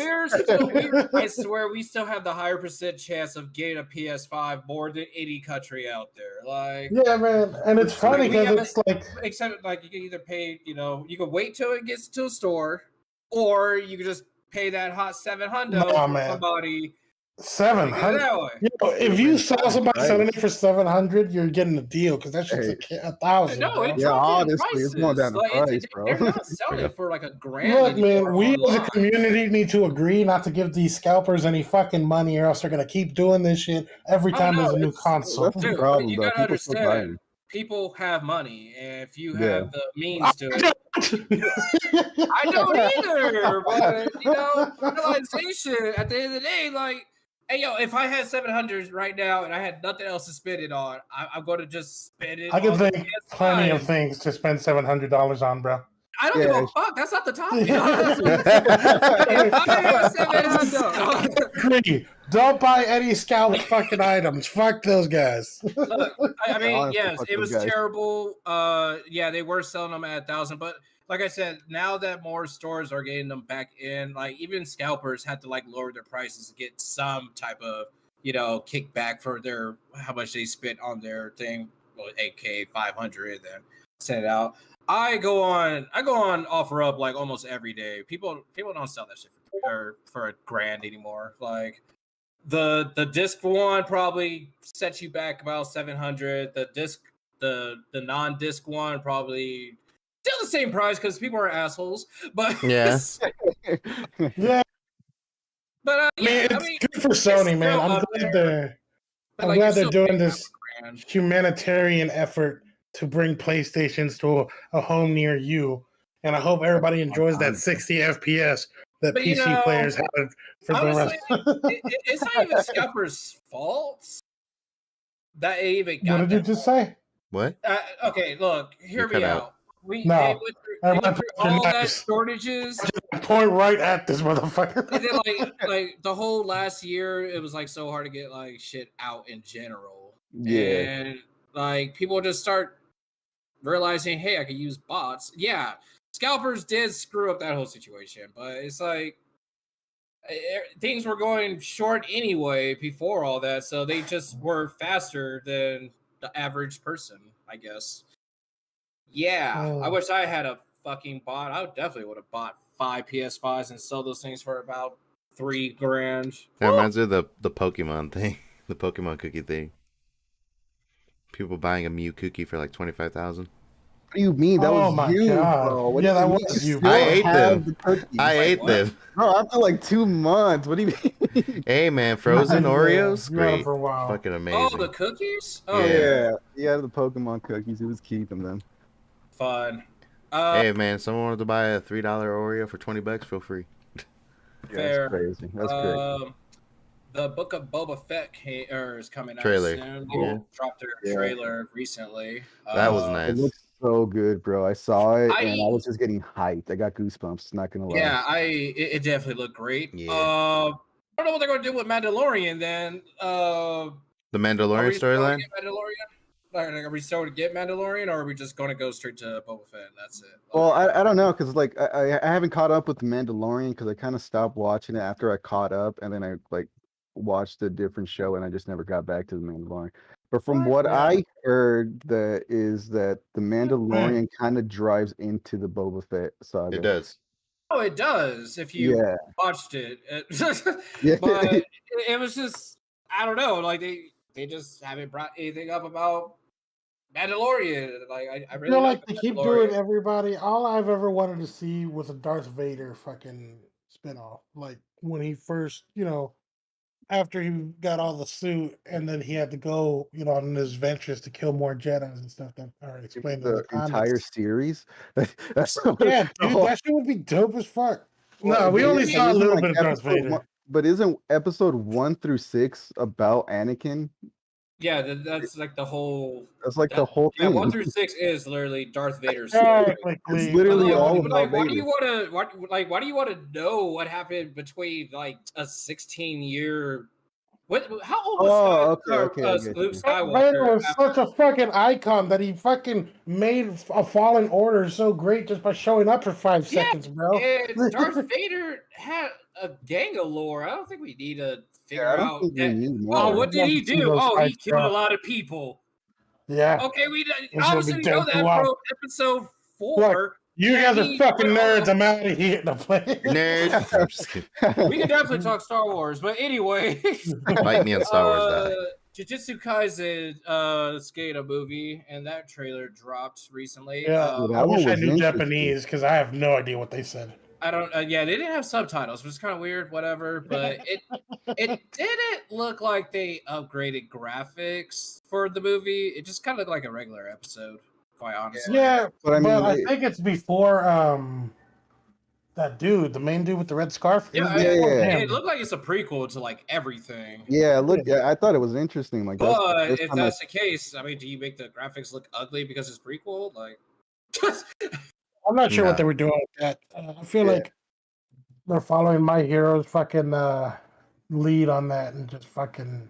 I swear, we still have the higher % chance of getting a PS5 more than any country out there. Like, yeah, man, and it's funny because it's like, except like you can either pay, you know, you can wait till it gets to a store, or you can just pay that hot $700 for somebody. 700. You know, if you saw somebody selling it for 700, you're getting a deal because that's just $1,000. No, yeah, honestly, it's going down the price, bro. They're not selling it for like $1,000. Look, man, we as a community need to agree not to give these scalpers any fucking money, or else they're gonna keep doing this shit every time there's a new console. That's the problem, you though. gotta understand. People have money, and if you have the means to it, I don't either. But you know, realization at the end of the day, like. Hey, yo, if I had 700 right now and I had nothing else to spend it on, I'm going to just spend it. I can think plenty of things to spend $700 on, bro. I don't give a fuck. That's not the topic. If I had $700, don't buy any scalp fucking items. Fuck those guys. Look, I mean, yes, it was terrible. Yeah, they were selling them at 1,000, but. Like I said, now that more stores are getting them back in, like even scalpers had to like lower their prices to get some type of, you know, kickback for their how much they spent on their thing, well, 8K, 500, and send it out. I go on OfferUp like almost every day. People don't sell that shit for $1,000 anymore. Like the disc one probably sets you back about 700. The non-disc one probably. Still the same price because people are assholes, but yeah. Yeah. But it's good for Sony, man. I'm glad they're doing this humanitarian effort to bring PlayStations to a home near you, and I hope everybody enjoys that 60 FPS that PC players have for the rest. It's not even scalpers' fault that they even got. What did you just say? What? Okay, look, hear me out. They went through all that shortages. Point right at this motherfucker. And then, like the whole last year, it was like so hard to get like shit out in general. Yeah. And like people just start realizing, hey, I could use bots. Yeah, scalpers did screw up that whole situation, but it's like things were going short anyway before all that, so they just were faster than the average person, I guess. Yeah, I wish I had a fucking bot. I definitely would have bought 5 PS5s and sold those things for about $3,000. That reminds me of the Pokemon thing, the Pokemon cookie thing. People buying a Mew cookie for like 25,000. What do you mean? That was you, God. bro. What Yeah, do that you was you. I ate them. The I ate what? them. Bro, after like 2 months. What do you mean? Hey man, frozen Oreos, You had 'em great, for a while. fucking amazing. Oh, the cookies? Oh, Yeah. Yeah, the Pokemon cookies. He was keeping them. fun. Hey man, someone wanted to buy a $3 Oreo for $20, feel free. Yeah, Fair. that's crazy. That's crazy. The Book of Boba Fett is coming Trailer. out soon. They Yeah. dropped their trailer recently. That was It nice. looks so good, bro. I saw it and I was just getting hyped. I got goosebumps. Not gonna lie. Yeah, it definitely looked great. Yeah. I don't know what they're going to do with Mandalorian then. The Are Mandalorian we still gonna storyline? get Mandalorian? Like, are we still to get Mandalorian, or are we just going to go straight to Boba Fett? And that's it. Well, I don't know because like I haven't caught up with the Mandalorian because I kind of stopped watching it after I caught up, and then I like watched a different show, and I just never got back to the Mandalorian. But from what I heard, that the Mandalorian kind of drives into the Boba Fett saga. It does. Oh, it does. If you watched it, Yeah. but it was just I don't know. Like they just haven't brought anything up about Mandalorian. Like I really feel like they the keep Mandalorian. doing everybody. All I've ever wanted to see was a Darth Vader fucking spinoff. Like when he first, after he got all the suit, and then he had to go, on his ventures to kill more Jedis and stuff that are explained in The the comics. entire series. That's Yeah, dude, that shit would be dope as fuck. Well, No, we but only isn't- saw a isn't, little like, bit of Darth episode Vader. But isn't episode 1 through 6 about Anakin? Yeah, that's like the whole. That's like the whole Yeah, thing. 1 through 6 is literally Darth Vader's story. It's literally Like, all why about do Vader. you want to? Why do you want to know what happened between like a 16-year? What? How old was okay, I get Luke you. Vader Skywalker? was such a fucking icon that he fucking made a Fallen Order so great just by showing up for 5 seconds, bro. And Darth Vader had a gang of lore. I don't think we need to figure I don't out. think we That. need more. Oh, what did he See do? those Oh, he fights killed a drop. lot of people. Yeah. Okay, we It's obviously gonna we be know dead that throughout. from episode 4. Look, you guys are fucking nerds. I'm out of here. No, play. Nerd. I'm just kidding. We can definitely talk Star Wars, but anyway. Fight me on Star Wars. Die. Jujutsu Kaisen skate movie, and that trailer dropped recently. Yeah, Dude, I that wish one I was knew interesting. Japanese because I have no idea what they said. I don't. Yeah, they didn't have subtitles, which is kind of weird. Whatever, but it didn't look like they upgraded graphics for the movie. It just kind of looked like a regular episode, quite honestly. Yeah, But I mean, I think it's before that dude, the main dude with the red scarf. It was Yeah, before him. it looked like it's a prequel to like everything. yeah, look, I thought it was interesting. Like, that's the But first if time that's the case, I mean, do you make the graphics look ugly because it's prequel? Like, I'm not sure Nah. what they were doing with that. I feel like they're following My Hero's fucking lead on that and just fucking,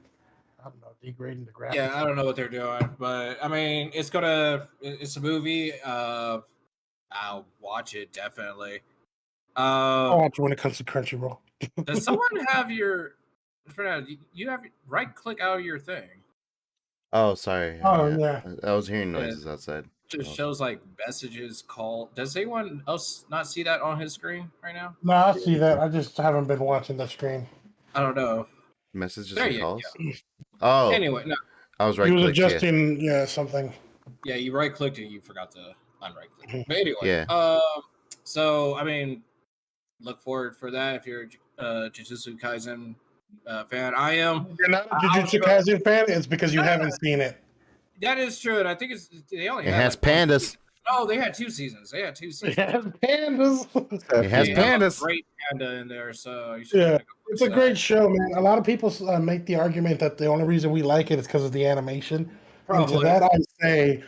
I don't know, degrading the graphics. yeah, I don't know what they're doing, but I mean, it's a movie. I'll watch it definitely. I'll watch it when it comes to Crunchyroll. Does someone have your? You have right click out of your thing. Oh, sorry. Oh, yeah. I was hearing noises outside. Just shows like messages, call. Does anyone else not see that on his screen right now? No, I see that. I just haven't been watching the stream. I don't know. Messages There and you calls. go. Oh, Anyway, no. I was right. He was clicked, yeah. adjusting, something. Yeah, you right clicked and you forgot to unright click. But anyway, Yeah. So I mean, look forward for that if you're a Jujutsu Kaisen fan. I am. If you're not a Jujutsu Kaisen fan, it's because you haven't seen it. That is true, and I think they only It had has like one pandas. season. No, they had 2 seasons. It has pandas. It has They have a pandas. great panda in there, so you should Yeah, go it's a watch great that. show, man. A lot of people make the argument that the only reason we like it is because of the animation. And to Probably. that, I say,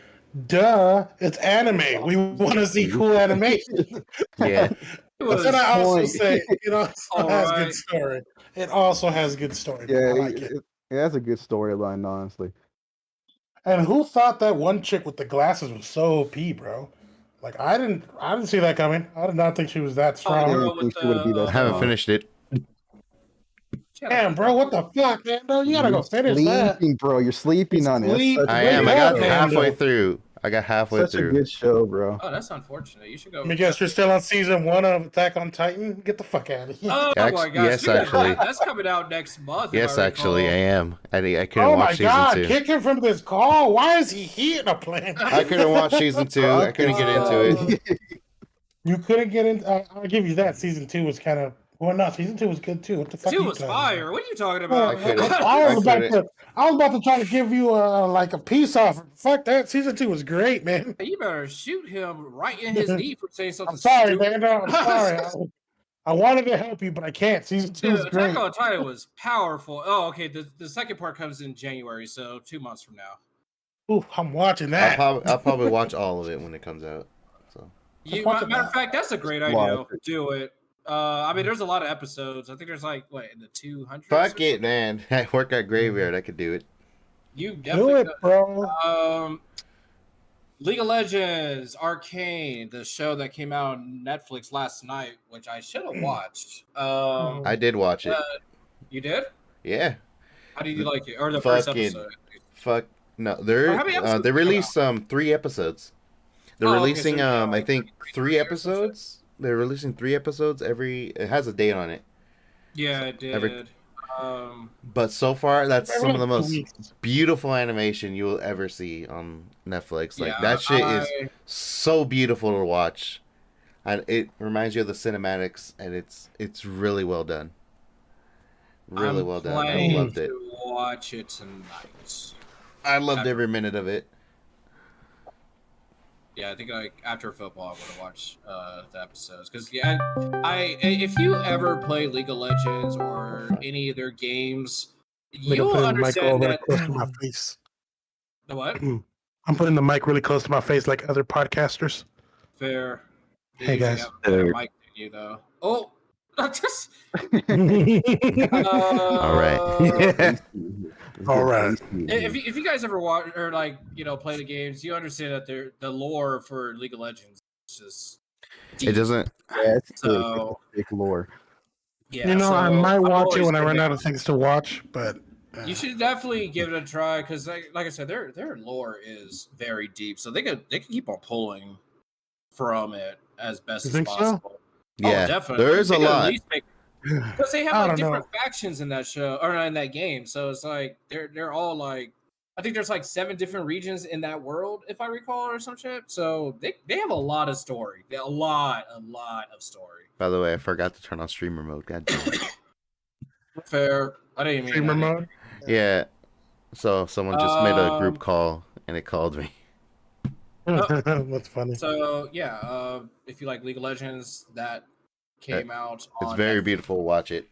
duh, it's anime. We want to see cool animation. Yeah. It But was- then I also point. say, it also has Alright. good story. It also has good story. Yeah, I like it. it has a good storyline, honestly. And who thought that one chick with the glasses was so OP, bro? Like I didn't see that coming. I did not think she was that I strong. didn't think she would be that I haven't strong. finished it. Damn, bro, what the fuck, man? No, you gotta go finish that. Sleeping, bro. You're sleeping on it. That's Sleep. such a I good am. I Wake got up, show. halfway Mando. through. I got halfway Such a through. good show, bro. Oh, that's unfortunate. You should go. Let me guess, you're still on season 1 of Attack on Titan? Get the fuck out of here. Oh my gosh! Yes, Speaking of actually. that's coming out next month. if Yes, I actually, I recall. am. I couldn't Oh my watch season god, 2. kick him from this call. Why is he heating a plan? I couldn't watch season 2. I couldn't get into it. You couldn't get in. I'll give you that. Season 2 was kind of. Well, no, season 2 was good too. What the fuck? Two are you was talking fire. about? What are you talking Oh, about? couldn't. I was about couldn't. to. I was about to try to give you like a peace offer. Fuck that. Season 2 was great, man. You better shoot him right in his knee for saying something I'm sorry, stupid. man. No, I'm sorry. I wanted to help you, but I can't. Season 2 was Dude, great. Attack on Titan was powerful. Oh, okay. The second part comes in January, so 2 months from now. Ooh, I'm watching that. I'll probably watch all of it when it comes out. So Matter of fact, that's a great idea. Do it. I mean, there's a lot of episodes. I think there's like in the 200s. fuck it, man. I work at Graveyard. I could do it. You Do definitely it, bro. League of Legends, Arcane, the show that came out on Netflix last night, which I should have watched. I did watch it. You did? Yeah. How did you like it? Or the first Fucking episode? fuck. No, How many episodes they did it come released 3 episodes. They're Oh, okay, releasing so yeah, I like think 3 3 or some shit. episodes. They're releasing 3 episodes every. It has a date on it. Yeah, it did. But so far, that's some of the most Weeks. beautiful animation you will ever see on Netflix. Like Yeah, that shit is so beautiful to watch, and it reminds you of the cinematics, and it's really well done. Really well done. I planning loved it. to watch it tonight. I loved every minute of it. Yeah, I think after football, I'm gonna watch the episodes because if you ever play League of Legends or any of their games, you'll understand that. Close to my face. The what? I'm putting the mic really close to my face, like other podcasters. Fair. They Hey, usually guys. have a better mic than you though. Oh, just. All right. All right. If you guys ever watch or play the games, you understand that the lore for League of Legends is just deep. It doesn't. Yeah, it's So big lore. yeah, You know, I so might I've watch it always when I been run there. out of things to watch, but You should definitely give it a try because, like I said, their lore is very deep, so they could keep on pulling from it as best You as think so? possible. Yeah, Oh, definitely. there is They a could at lot. least because they I have don't like know. different factions in that show or in that game, so it's like they're all like I think there's like 7 different regions in that world, if I recall, or some shit. So they have a lot of story, a lot of story. By the way, I forgot to turn on streamer mode. God damn it. Fair. I didn't mean streamer that. mode. Yeah. So someone just made a group call and it called me. What's funny? So yeah, if you like League of Legends, that came out. It's on very Netflix. beautiful. Watch it.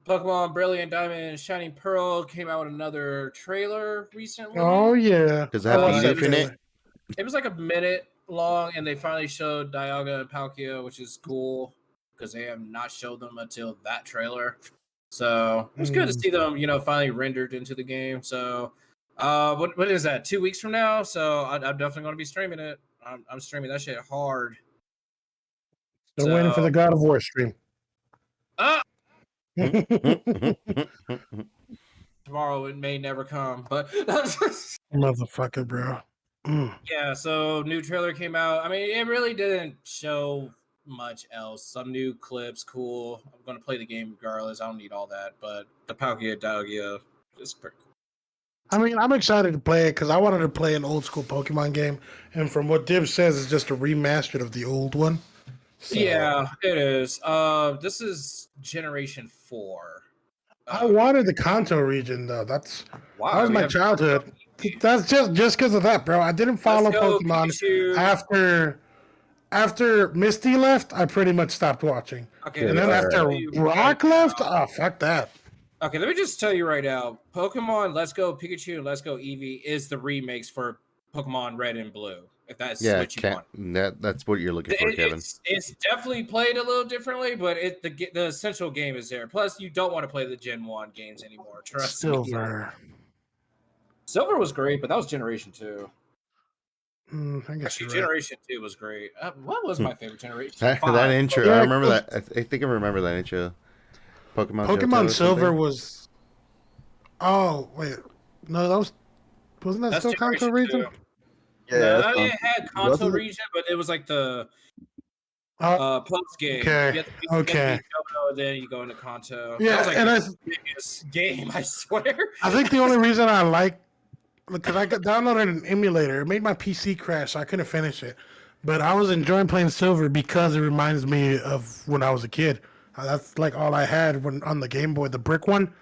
Pokemon Brilliant Diamond and Shining Pearl came out with another trailer recently. Oh yeah. Does it have I watched that Bidoof in it? trailer. It was like a minute long, and they finally showed Dialga and Palkia, which is cool because they have not showed them until that trailer. So it was good to see them, finally rendered into the game. So, what is that? 2 weeks from now? So I'm definitely going to be streaming it. I'm streaming that shit hard. Still waiting for the God of War stream. Tomorrow it may never come, but Motherfucker, bro. yeah. So new trailer came out. I mean, it really didn't show much else. Some new clips, cool. I'm gonna play the game regardless. I don't need all that, but the Palkia Dialga is pretty cool. I mean, I'm excited to play it because I wanted to play an old school Pokemon game, and from what Div says, it's just a remastered of the old one. So, Yeah, it is. This is Generation 4. I wanted the Kanto region though. That was my childhood. That's just because of that, bro. I didn't follow Pokemon after Misty left. I pretty much stopped watching. Okay, And then after Brock left, oh fuck that. Okay, let me just tell you right now. Pokemon Let's Go Pikachu and Let's Go Eevee is the remakes for Pokemon Red and Blue. If that's what you want. That's what you're looking for, Kevin. It's definitely played a little differently, but the essential game is there. Plus, you don't want to play the Gen 1 games anymore. Trust me. Silver. Silver was great, but that was Generation 2. I guess Actually, you're right. Generation 2 was great. What was my favorite generation? That intro, Yeah, I remember that. I think I remember that intro. Pokemon Pokemon Johto or Silver something? was. Oh wait, no, wasn't that That's still Kanto Generation 2. region? Yeah, No, that's it had Kanto wasn't it? region, but it was like the post game. Okay, You have to beat Johto, and then you go into Kanto. Yeah, That was like and the biggest game, I swear. I think the only reason I like because I got downloaded an emulator, it made my PC crash, so I couldn't finish it. But I was enjoying playing Silver because it reminds me of when I was a kid. That's like all I had when on the Game Boy, the brick one.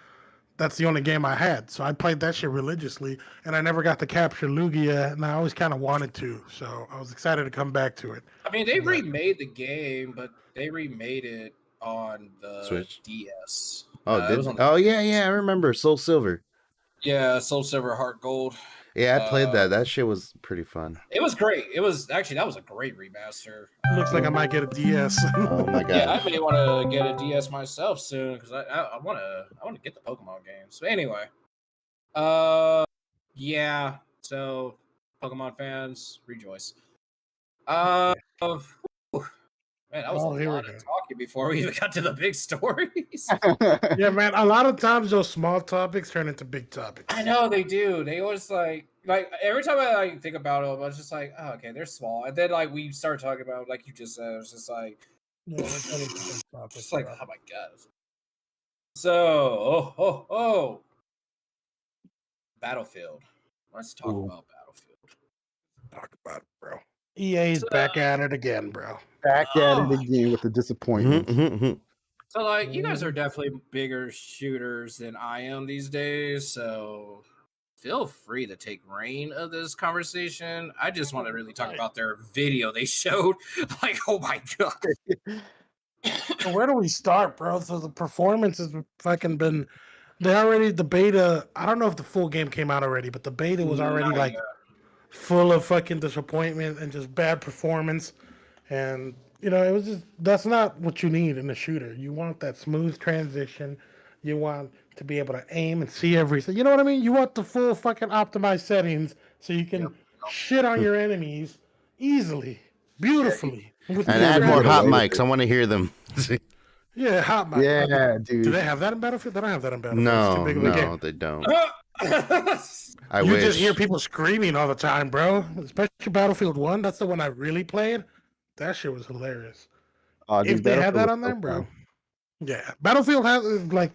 That's the only game I had, so I played that shit religiously, and I never got to capture Lugia, and I always kind of wanted to, so I was excited to come back to it. I mean, they remade the game, but they remade it on the Switch? DS. Oh, yeah, I remember Soul Silver. Yeah, Soul Silver, Heart Gold. Yeah, I played that. That shit was pretty fun. It was great. It was actually that was a great remaster. Looks like I might get a DS. Oh my god! Yeah, I may want to get a DS myself soon because I want to get the Pokemon games. So anyway, yeah. So Pokemon fans, rejoice. Man, that was a lot of talking before we even got to the big stories. Yeah, man. A lot of times those small topics turn into big topics. I know they do. They always like every time I think about them, I was just like, oh, okay, they're small. And then like we start talking about like you just said, it was just like, just like, oh my god. So, Battlefield. Let's talk about Battlefield. Talk about it, bro. EA's back at it again, bro. Back at it again with the disappointment. So, like, you guys are definitely bigger shooters than I am these days. So, feel free to take reign of this conversation. I just want to really talk about their video they showed. Like, oh my god. So where do we start, bro? So the performance has fucking been. The beta. I don't know if the full game came out already, but the beta was already full of fucking disappointment and just bad performance. And it was just that's not what you need in a shooter. You want that smooth transition. You want to be able to aim and see everything. You know what I mean? You want the full fucking optimized settings so you can shit on your enemies easily, beautifully. And add more hot mics. I want to hear them. Yeah, hot mics. Yeah, dude. Do they have that in Battlefield? They don't have that in Battlefield. No, they don't. I wish. Just hear people screaming all the time, bro. Especially Battlefield 1. That's the one I really played. That shit was hilarious. If they had that on there, bro. Yeah. Battlefield has, like,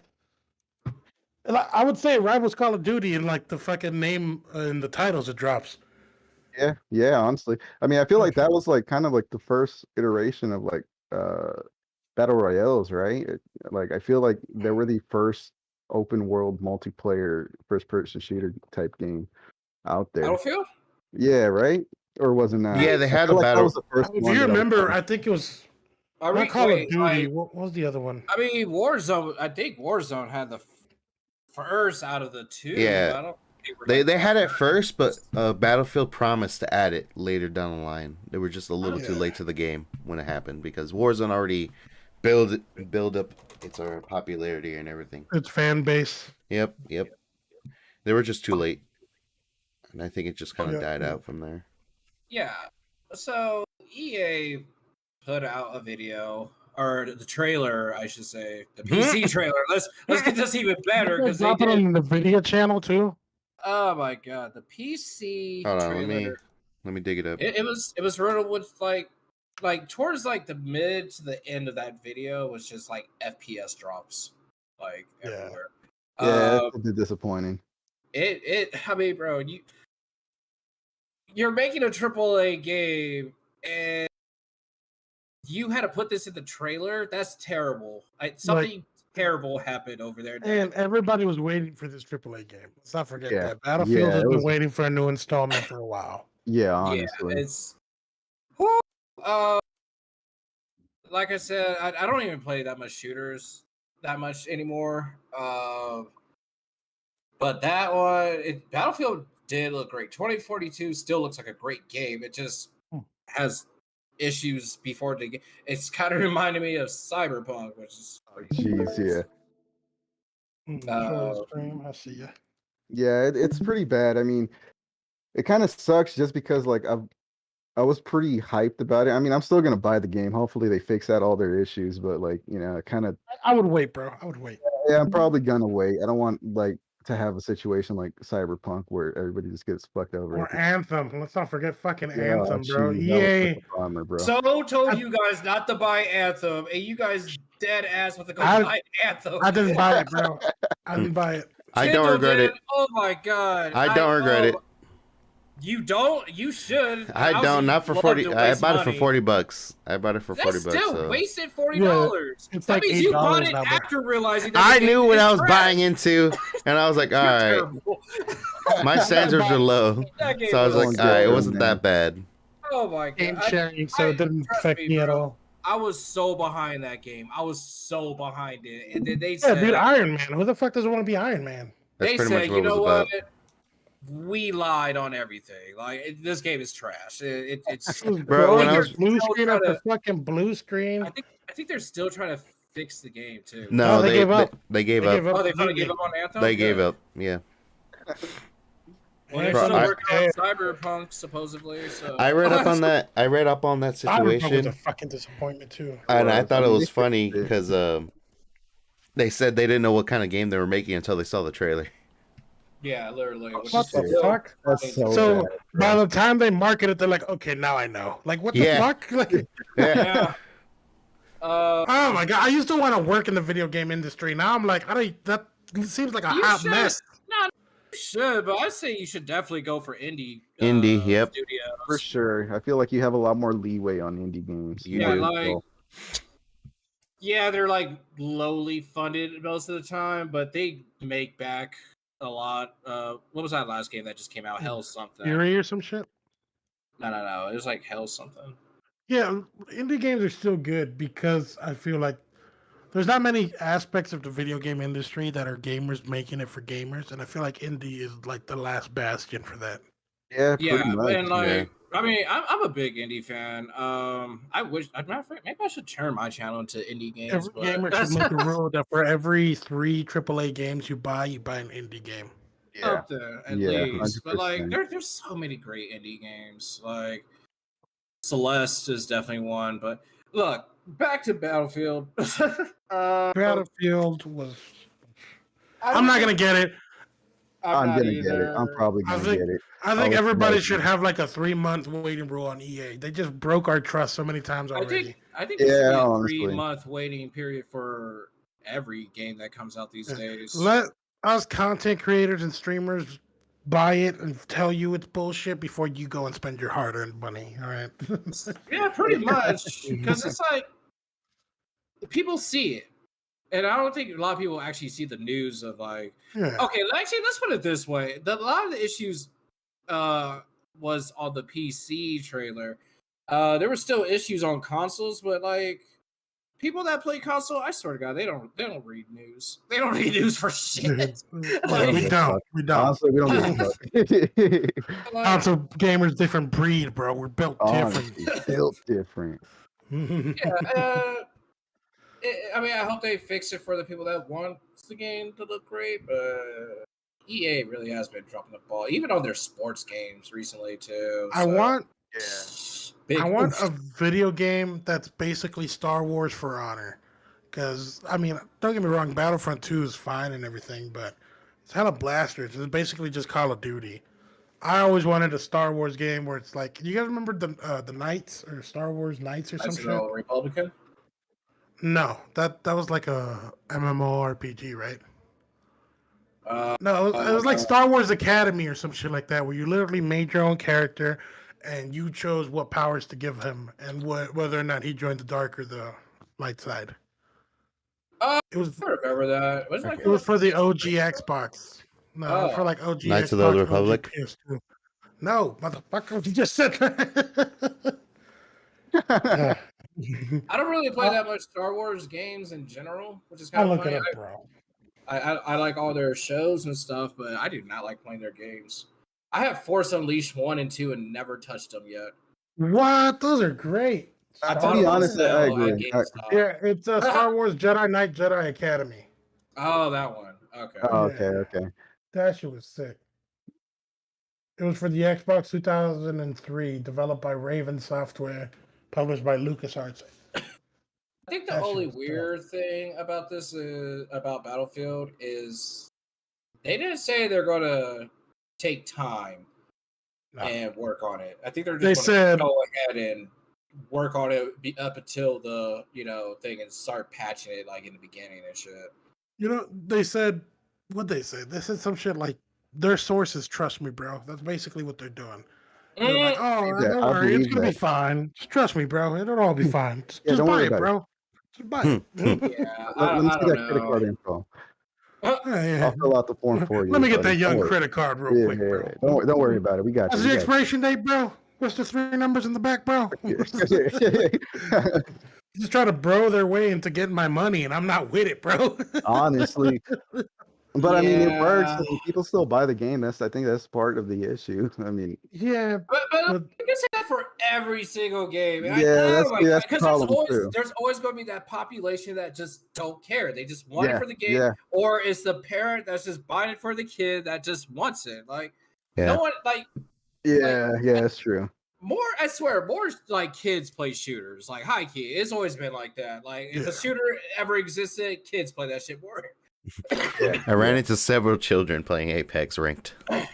I would say it rivals Call of Duty in, like, the fucking name in the titles it drops. Yeah, honestly. I mean, I feel like that was, like, kind of, like, the first iteration of, like, Battle Royales, right? Like, I feel like they were the first open world multiplayer first-person shooter type game out there. Battlefield? Yeah, right? Or wasn't that? Yeah, they had a battle. If you remember, I think it was not Call of Duty. Like, what was the other one? I mean, Warzone. I think Warzone had the first out of the two. Yeah, they had it first, but Battlefield promised to add it later down the line. They were just a little too late to the game when it happened because Warzone already build up its popularity and everything. Its fan base. Yep. They were just too late, and I think it just kind of died out from there. Yeah. So EA put out a video, or the trailer, I should say, the PC trailer. Let's get this even better because they did on the video channel too. Oh my god, the PC Hold on, trailer. let me dig it up. It was riddled with like towards like the mid to the end of that video was just like FPS drops like everywhere. Yeah, it's a bit disappointing. I mean, bro, you're making a AAA game and you had to put this in the trailer. That's terrible. Something terrible happened over there. And everybody was waiting for this AAA game. Let's not forget that. Battlefield has been waiting for a new installment for a while. Yeah, honestly. Yeah, it's like I said, I don't even play that much shooters that much anymore. But that one, Battlefield did look great. 2042 still looks like a great game. It just has issues before the game. It's kind of reminded me of Cyberpunk, which is Jeez, yeah. I see ya. Yeah, it's pretty bad. I mean, it kind of sucks just because like I was pretty hyped about it. I mean, I'm still gonna buy the game. Hopefully, they fix out all their issues. But like, it kind of. I would wait, bro. I would wait. Yeah, I'm probably gonna wait. I don't want like to have a situation like Cyberpunk where everybody just gets fucked over. Or Anthem. Let's not forget fucking Yeah, Anthem, bro. geez, that was EA. such a bummer, bro. So told you guys not to buy Anthem, and you guys dead ass with the go buy Anthem. I didn't buy it, bro. I didn't buy it. I don't regret it. Oh my god. I don't regret it. You don't? You should. I don't. Not for 40. I bought it for $40. I bought it for $40. That's still so. wasted $40. It's That like means you bought $8 it now, bro. after realizing that I the knew game what is I was trash. buying into, and I was like, all You're right, terrible. my standards are low. That game So I was like, was all right, it good, wasn't man. that bad. Oh my Game god. sharing, so it didn't trust affect me at bro. all. I was so behind that game. I was so behind it. And then they Yeah, said, dude, Iron Man. Who the fuck doesn't want to be Iron Man? That's they pretty said, much what you it was know about. what? We lied on everything. Like this game is trash. It's Bro, when I was blue still screen trying after to- fucking blue screen. I think they're still trying to fix the game too. No, they they gave up. They gave They up. gave up. Oh, they finally gave up on Anthem. They gave up. Yeah. Well, they're Bro, still I- working on Cyberpunk supposedly. So I read up on that. I read up on that Cyberpunk was a situation, fucking disappointment too. and I Well, thought I it mean, was they funny fixed it. because they said they didn't know what kind of game they were making until they saw the trailer. Yeah, literally. Which What is the still- fuck? That's so, So bad, by bro. the time they market it, they're like, okay, now I know. Like, what the Yeah. fuck? Like, Yeah. oh my god, I used to want to work in the video game industry. Now I'm like, that seems like a You hot should. mess. No, you should, but I say you should definitely go for indie. Indie, yep. Studios. For sure. I feel like you have a lot more leeway on indie games. You Yeah, do. like they're like lowly funded most of the time, but they make back a lot. What was that last game that just came out? Hell something. Fury or some shit. No. It was like Hell something. Yeah, indie games are still good because I feel like there's not many aspects of the video game industry that are gamers making it for gamers, and I feel like indie is like the last bastion for that. Yeah, Yeah, pretty much. and like yeah. I mean, I'm a big indie fan. I wish, as a matter of fact, maybe I should turn my channel into indie games. Every but gamer that's should make a rule that for every 3 AAA games you buy an indie game. Yeah. up there at Yeah, least. But like, 100%. there's so many great indie games. Like Celeste is definitely one. But look, back to Battlefield. Battlefield was. I'm not gonna get it. I'm not gonna get it. I'm either. probably I gonna think- get it. I think Oh, everybody it's should have like a 3-month waiting rule on EA. They just broke our trust so many times already. I think there should Yeah, be a honestly. 3-month waiting period for every game that comes out these days. Let us content creators and streamers buy it and tell you it's bullshit before you go and spend your hard-earned money. All right. Yeah, pretty much. Because it's like people see it. And I don't think a lot of people actually see the news of like, Yeah. okay, actually, let's put it this way. A lot of the issues was on the PC trailer. There were still issues on consoles, but like people that play console, I swear to God, they don't read news. They don't read news for shit. Yeah, we don't. Honestly, we don't give a fuck. Like, Console gamers, different breed, bro. We're built different. Honestly, built different. yeah, I mean, I hope they fix it for the people that want the game to look great, but EA really has been dropping the ball, even on their sports games recently too. I so- want Big I want oof. a video game that's basically Star Wars for Honor. Because, I mean, don't get me wrong, Battlefront 2 is fine and everything, but it's hella blasters. It's basically just Call of Duty. I always wanted a Star Wars game where it's like, you guys remember the Knights or Star Wars Knights or some Knights of shit? the Republican. No, that was like a MMORPG, right? Uh, No, it was like Star Wars Academy or some shit like that, where you literally made your own character and you chose what powers to give him and whether or not he joined the dark or the light side. It was I remember that. Was it like it was for the OG Xbox. No, for like OG Knights Xbox, of the Old OG Republic? PS2. No, motherfucker, you just said that. Yeah. I don't really play that much Star Wars games in general, which is I'll kind of look funny. it up, bro. I like all their shows and stuff, but I do not like playing their games. I have Force Unleashed 1 and 2 and never touched them yet. What? Those are great. I To bought be them on honest, I sale at agree. GameStop. Yeah, it's Star Wars Jedi Knight Jedi Academy. Oh, that one. Okay. Oh, okay. That shit was sick. It was for the Xbox 2003, developed by Raven Software, published by LucasArts. I think the only weird thing about this about Battlefield is they didn't say they're going to take time and work on it. I think they're just going to go ahead and work on it up until the thing and start patching it like in the beginning and shit. They said They said some shit like their sources trust me, bro. That's basically what they're doing. They're like, don't worry, it's gonna be fine. Just trust me, bro. It'll all be fine. Just buy it, bro. Just buy it. Yeah, let me see that credit card info. I'll fill out the form for you. Let me get that young credit card real quick, bro. Don't worry about it. We got you. What's the expiration date, bro? What's the 3 numbers in the back, bro? Just try to bro their way into getting my money, and I'm not with it, bro. Honestly. But I mean, it works. I mean, people still buy the game. I think that's part of the issue. I mean, but you can say that for every single game. And that's the problem too. There's always going to be that population that just don't care. They just want it for the game, or it's the parent that's just buying it for the kid that just wants it. Like no one that's true. More, I swear, more like kids play shooters. Like high key, it's always been like that. Like if a shooter ever existed, kids play that shit more. I ran into several children playing Apex ranked. And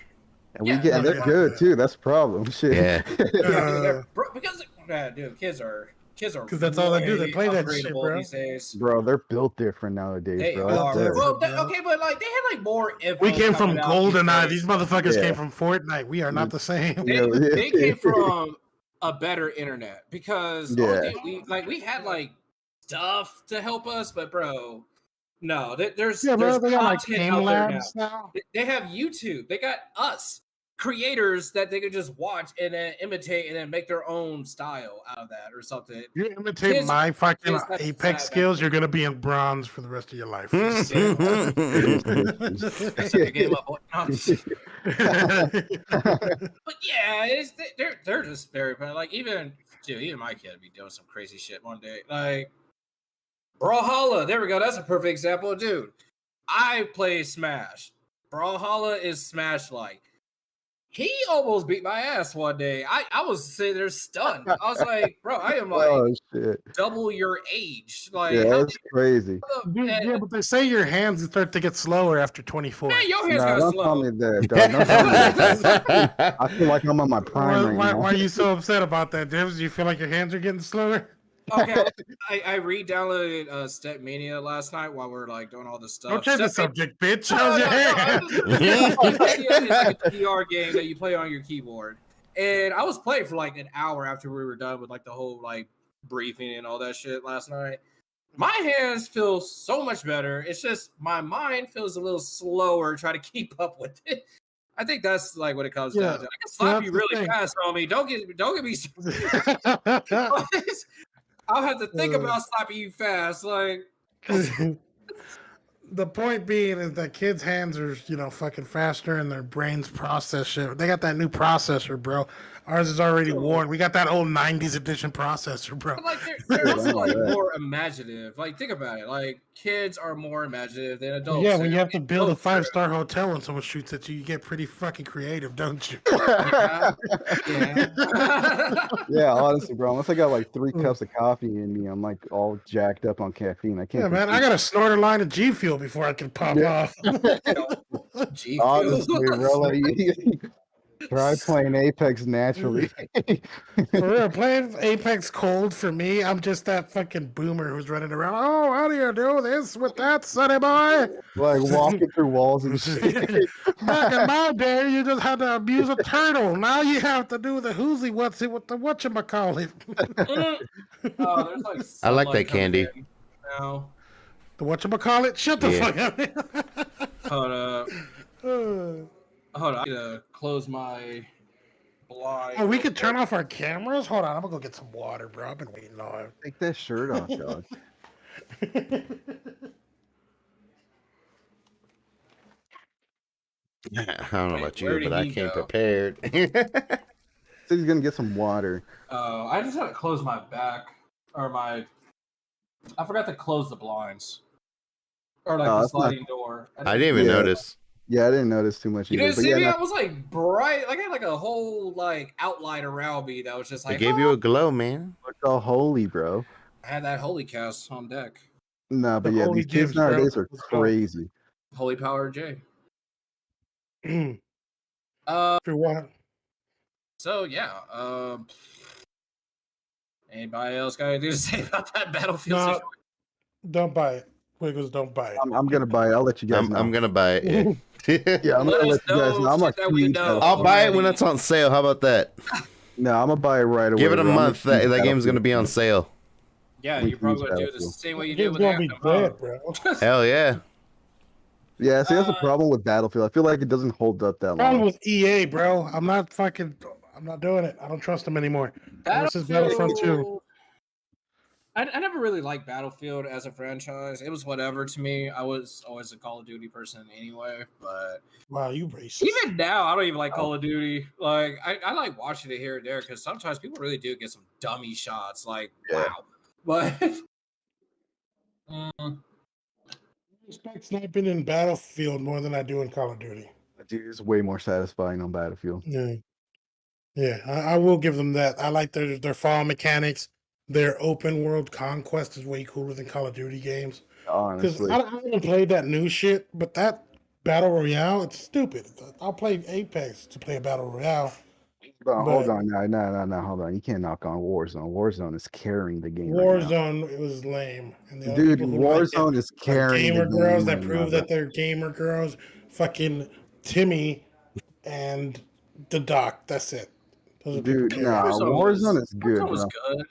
they're good too. That's the problem. Shit. Yeah. Because kids are because that's all they do. They play that shit, bro. These days. Bro, they're built different nowadays, they bro. Are. Well, okay, but like they had like more info. We came from GoldenEye. These motherfuckers came from Fortnite. We are not the same. They came from a better internet because we had like stuff to help us, but bro. No, there's they got like game labs now. They have YouTube. They got us creators that they could just watch and then imitate and then make their own style out of that or something. You imitate my fucking Apex skills, you're gonna be in bronze for the rest of your life. But yeah, they're just very bad. Like even my kid would be doing some crazy shit one day. Like Brawlhalla, there we go. That's a perfect example, dude. I play Smash. Brawlhalla is Smash-like. He almost beat my ass one day. I was sitting there stunned. I was like, bro, I am like double your age. Like, that's crazy. Yeah, but they say your hands start to get slower after 24. Man, your hands got slow. Tell me that, dog. Don't tell me that. I feel like I'm on my prime right now. Why are you so upset about that, James? Do you feel like your hands are getting slower? Okay, I re-downloaded Stepmania last night while we are like doing all this stuff. Don't change the subject, bitch. How's your hand? Stepmania is like a PR game that you play on your keyboard, and I was playing for like an hour after we were done with like the whole like briefing and all that shit last night. My hands feel so much better. It's just my mind feels a little slower trying to keep up with it. I think that's like what it comes down to. I can slap you really fast, homie. Don't get me. I'll have to think about slapping you fast. Like the point being is that kids' hands are, fucking faster and their brains process shit. They got that new processor, bro. Ours is already worn. We got that old 90s edition processor, bro. But like they're also like more imaginative. Like think about it. Like kids are more imaginative than adults. Yeah, when you have to build a 5-star hotel and someone shoots at you, you get pretty fucking creative, don't you? Yeah, honestly, bro. Unless I got like 3 cups of coffee in me, I'm like all jacked up on caffeine. I can't. Yeah, man. I got to snort a line of G Fuel before I can pop off. G Fuel. Honestly, bro. Like, try playing Apex naturally. For real, playing Apex cold for me, I'm just that fucking boomer who's running around. Oh, how do you do this with that, sonny boy? Like walking through walls and shit. Back in my day, you just had to abuse a turtle. Now you have to do the whoozy whatsy with the whatchamacallit. There's like I like that candy. Now. The whatchamacallit? Shut the fuck up. Hold up. Hold on, I need to close my blind. Oh, we could turn off our cameras? Hold on, I'm gonna go get some water, bro. I've been waiting on it. Take that shirt off, dog. I don't know about you, but I came prepared. So he's gonna get some water. I just had to close my back I forgot to close the blinds or like the sliding door. I didn't even notice. Yeah, I didn't notice too much You either. didn't But see yeah, me? no, I was like bright. Like I had like a whole like outline around me that was just It like, gave you a glow, man. looked all holy, bro. I had that holy cast on deck. No, The but yeah, holy these kids gems, bro. nowadays are Let's go. crazy. Holy Power J. If Uh, you want, so yeah. Anybody else got anything to say about that Battlefield no, situation? don't buy it. Wiggles, don't buy it. I'm gonna buy it. I'll let you guys know. I'm gonna buy it. Yeah. Yeah, I'm Let gonna us let you guys know. I'm a shit that we huge know. I'll buy it when already. it's on sale. How about that? No, I'm gonna buy it right away. Give it a bro. I'm month. huge That game's gonna Battlefield be on fan. sale. Yeah, I'm a you're probably huge gonna do the Battlefield. same way you The did game's with gonna be Anthem, dead, bro. Hell yeah. Yeah, see, that's the problem with Battlefield. I feel like it doesn't hold up that Problem long. with EA, bro. I'm not doing it. I don't trust them anymore. Ever since Battlefront 2. Battlefield. I never really liked Battlefield as a franchise. It was whatever to me. I was always a Call of Duty person anyway, but Wow, you racist. even now, I don't even like Call of Duty. Like, I like watching it here and there because sometimes people really do get some dummy shots. Like, Yeah. wow. But I respect sniping in Battlefield more than I do in Call of Duty. Dude, it's way more satisfying on Battlefield. Yeah. Yeah, I will give them that. I like their fall mechanics. Their open world conquest is way cooler than Call of Duty games. Because Honestly. I haven't played that new shit, but that Battle Royale, it's stupid. I'll play Apex to play a Battle Royale. Hold on, no, hold on. You can't knock on Warzone. Warzone is carrying the game right now. Warzone, it was lame. And the only Dude, people who like it Warzone is are carrying the gamer game girls that right prove now, that they're gamer girls. Fucking Timmy and the Doc. That's it. Those are dude. people Nah, carrying. Warzone is good, Warzone was bro. good.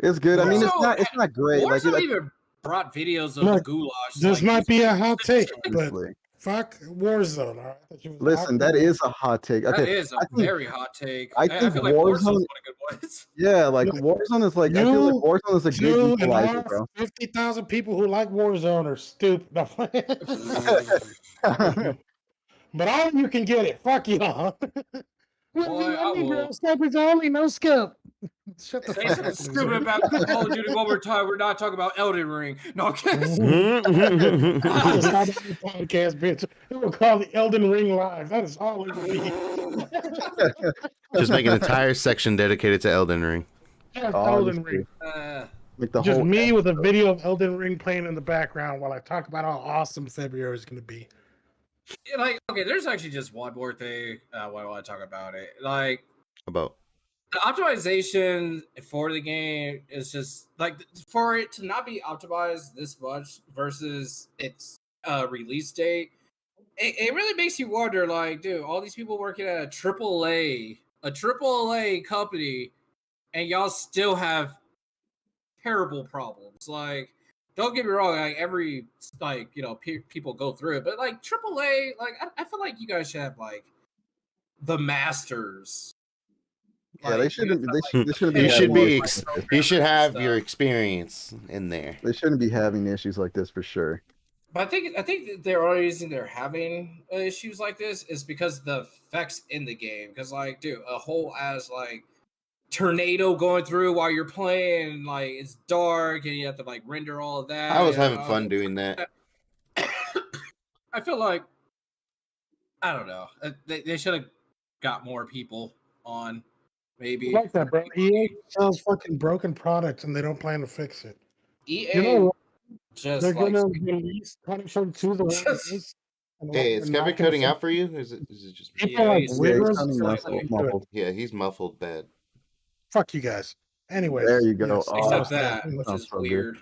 It's good. I mean, Warzone- it's not great. Like, Warzone even brought videos of the Look, goulash. this like, might be a hot take, but honestly. fuck Warzone. All right? That shit was Listen, awkward. that is a hot take. That Okay, is a I think- very hot take. I I think feel like Warzone's one Warzone- of good ones. yeah, like Look, Warzone is like I feel like Warzone is a good You and equalizer, all bro. 50,000 people who like Warzone are stupid. No. But all of you can get it. Fuck y'all. Boy, I will. Snipers only, no scope. Shut the Say fuck something up. stupid about Call of Duty one more time. We're not talking about Elden Ring. No, I'm kidding. It's not a podcast, bitch. It will call the Elden Ring live. That is all it will be. Just make an entire section dedicated to Elden Ring. Just Elden Ring. Like the Just whole me with a video of Elden Ring playing in the background while I talk about how awesome February is going to be. Like, okay, there's actually just one more thing. Why I want to talk about it? Like, About the optimization for the game is just like for it to not be optimized this much versus its release date. It really makes you wonder, like, dude, all these people working at a AAA company, and y'all still have terrible problems. Like, don't get me wrong, like every people go through it, but like AAA, like I feel like you guys should have like the masters. Yeah, they shouldn't. They shouldn't be. You should having be. issues like this. You should have your experience in there. They shouldn't be having issues like this for sure. But I think that the only reason they're having issues like this is because of the effects in the game. Because like, dude, a whole ass like tornado going through while you're playing, like it's dark and you have to like render all of that. I was having fun doing that. I feel like I don't know. They should have got more people on. Maybe I like that, bro. EA sells fucking broken products and they don't plan to fix it. EA You know what? just They're like gonna release Punisher 2 the way it is. and Hey, they're is not Kevin gonna cutting fix out for you? Is it just me? People Yeah, like he's- Wiggles. sounding slightly muffled. Yeah, he's muffled bad. Fuck you guys. Anyways, There you go. yes, Oh, except that that, sounds which sounds is so good. weird.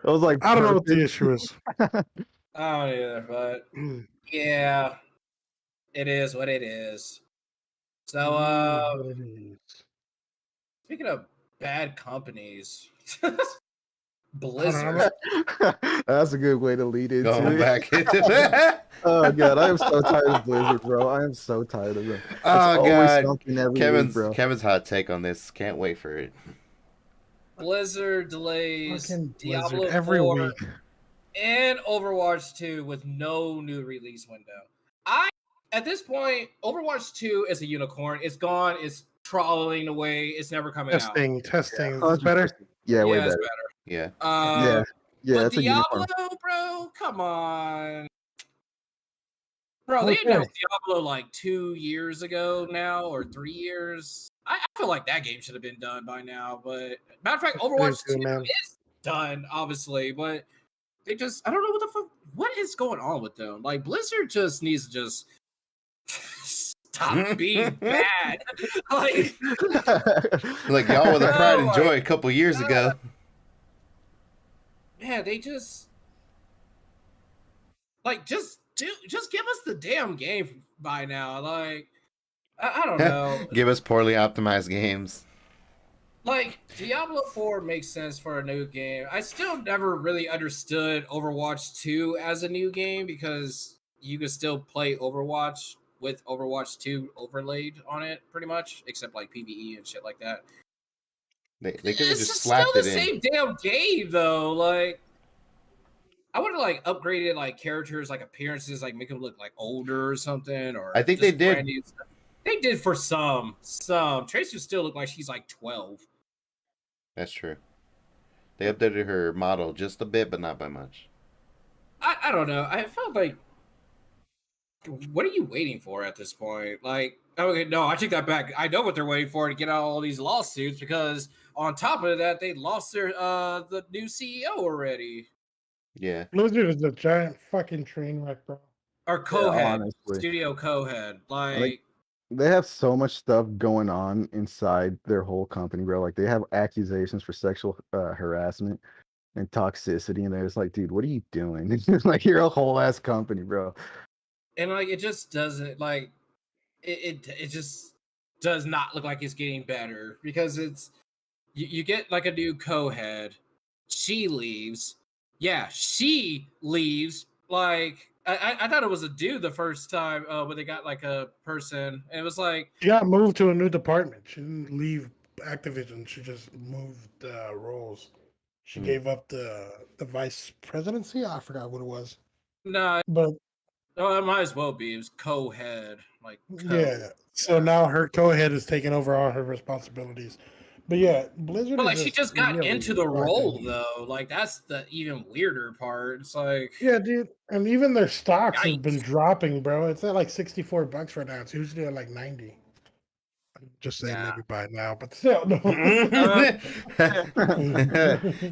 I was like, I don't know what the perfect. issue is. I don't either, but yeah, it is what it is. So, speaking of bad companies, Blizzard. That's a good way to lead into Going it. back into that. Oh god, I am so tired of Blizzard, bro. I am so tired of them. It's Oh always god, something every week, bro. Kevin's hot take on this. Can't wait for it. Blizzard delays Fucking Diablo Blizzard every 4 week. and Overwatch 2 with no new release window. At this point, Overwatch 2 is a unicorn. It's gone. It's trawling away. It's never coming out. Testing. Yeah, Is better? Yeah, way it's better. Yeah. better. Yeah, But that's a unicorn. Diablo, bro. Come on. Bro, they announced Diablo like 2 years ago now, or 3 years. I feel like that game should have been done by now. But matter of fact, Overwatch 2 is done, obviously. But they just, I don't know what the fuck, what is going on with them? Like, Blizzard just needs to just stop being bad. Like y'all were the pride and joy a couple years ago. Man, they just like just give us the damn game by now. Like I don't know. Give us poorly optimized games. Like Diablo 4 makes sense for a new game. I still never really understood Overwatch 2 as a new game because you could still play Overwatch with Overwatch 2 overlaid on it, pretty much, except like PvE and shit like that. They could have just slapped it in. It's still the same damn game though. Like I would have like upgraded like characters, like appearances, like make them look like older or something. Or I think they did. They did for some. Tracer still look like she's like 12. That's true. They updated her model just a bit, but not by much. I don't know. I felt like, what are you waiting for at this point? Like, okay, no, I take that back. I know what they're waiting for to get out all these lawsuits because on top of that, they lost their the new CEO already. Yeah, Blizzard is a giant fucking train wreck, bro. Or co-head, studio co-head, like they have so much stuff going on inside their whole company, bro. Like they have accusations for sexual harassment and toxicity, and they're just like, dude, what are you doing? Like you're a whole ass company, bro. And like it just doesn't like it just does not look like it's getting better because it's you get like a new co-head, she leaves. Yeah, she leaves. Like I thought it was a dude the first time when they got like a person, and it was like she got moved to a new department. She didn't leave Activision. She just moved roles. She gave up the vice presidency. I forgot what it was. No, but it might as well be. It was co-head, like yeah. So now her co-head is taking over all her responsibilities. But yeah, Blizzard. But like she just got into the role though. Like that's the even weirder part. It's like yeah, dude. And even their stocks have been dropping, bro. It's at like $64 right now. It's usually at like 90. I'm just saying maybe by now, but still no.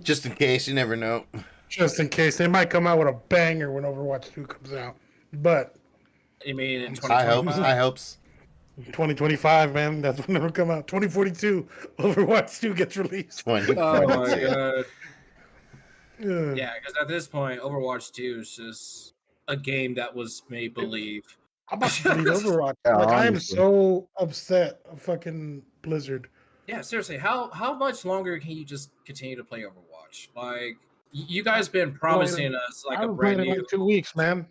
Just in case, you never know. Just in case they might come out with a banger when Overwatch 2 comes out. But you mean in I hopes. 2025, man. That's when it'll come out. 2042, Overwatch 2 gets released. Oh my god. Yeah, because at this point, Overwatch 2 is just a game that was made believe. I'm about to delete Overwatch. Like, I am so upset of fucking Blizzard. Yeah, seriously, how much longer can you just continue to play Overwatch? Like, you guys been promising us like a brand new... Like 2 weeks, man.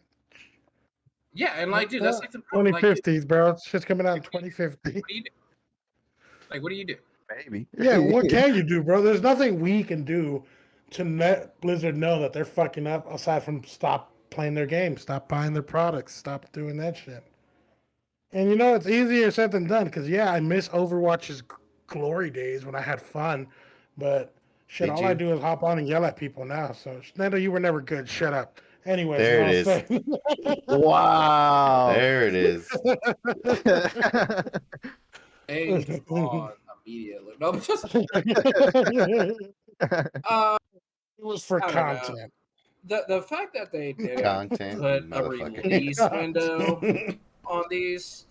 Yeah, and like, dude, that's like the 2050s, like, bro. It's just coming out in 2050. What do you do? Like, what do you do? Maybe. Yeah, what can you do, bro? There's nothing we can do to let Blizzard know that they're fucking up aside from stop playing their games, stop buying their products, stop doing that shit. And you know, it's easier said than done because, yeah, I miss Overwatch's glory days when I had fun. But shit, all I do is hop on and yell at people now. So, Nando, you were never good. Shut up. Anyway, there it is. Wow. There it is. Hey, on immediately. No, just it was for content. The fact that they did content put a release window on these,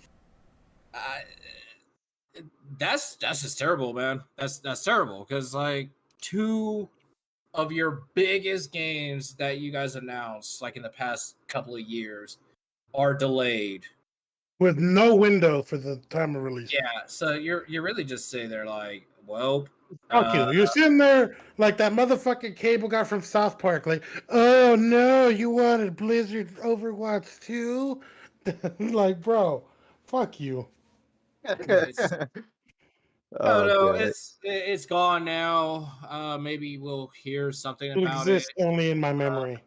that's just terrible, man. That's terrible because like 2 of your biggest games that you guys announced, like in the past couple of years, are delayed with no window for the time of release. Yeah, so you're really just sitting there like, well, fuck you. You're sitting there like that motherfucking cable guy from South Park, like, oh no, you wanted Blizzard Overwatch 2? Like, bro, fuck you. Oh no, it's gone now. Maybe we'll hear something about it. Exists only in my memory.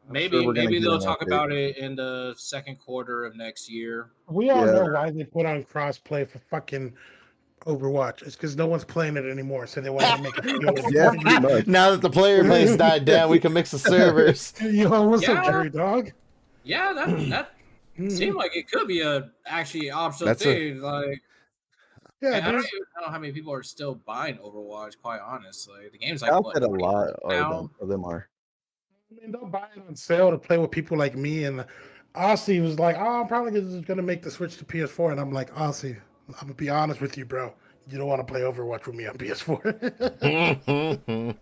Maybe they'll talk about it in the second quarter of next year. We all know why they put on crossplay for fucking Overwatch. It's because no one's playing it anymore, so they wanted to make it feel Yeah, pretty much. Now that the player base died down, we can mix the servers. Yo, what's up, Yeah. Jerry Dog? Yeah, that seemed like it could be a actually optional thing. Like, Yeah, I don't there's even know how many people are still buying Overwatch. Quite honestly, the game's like I'll what, bet a 20 lot now? of them are. I mean, they'll buy it on sale to play with people like me. And Aussie was like, "Oh, I'm probably just gonna make the switch to PS4." And I'm like, "Aussie, I'm gonna be honest with you, bro. You don't want to play Overwatch with me on PS4."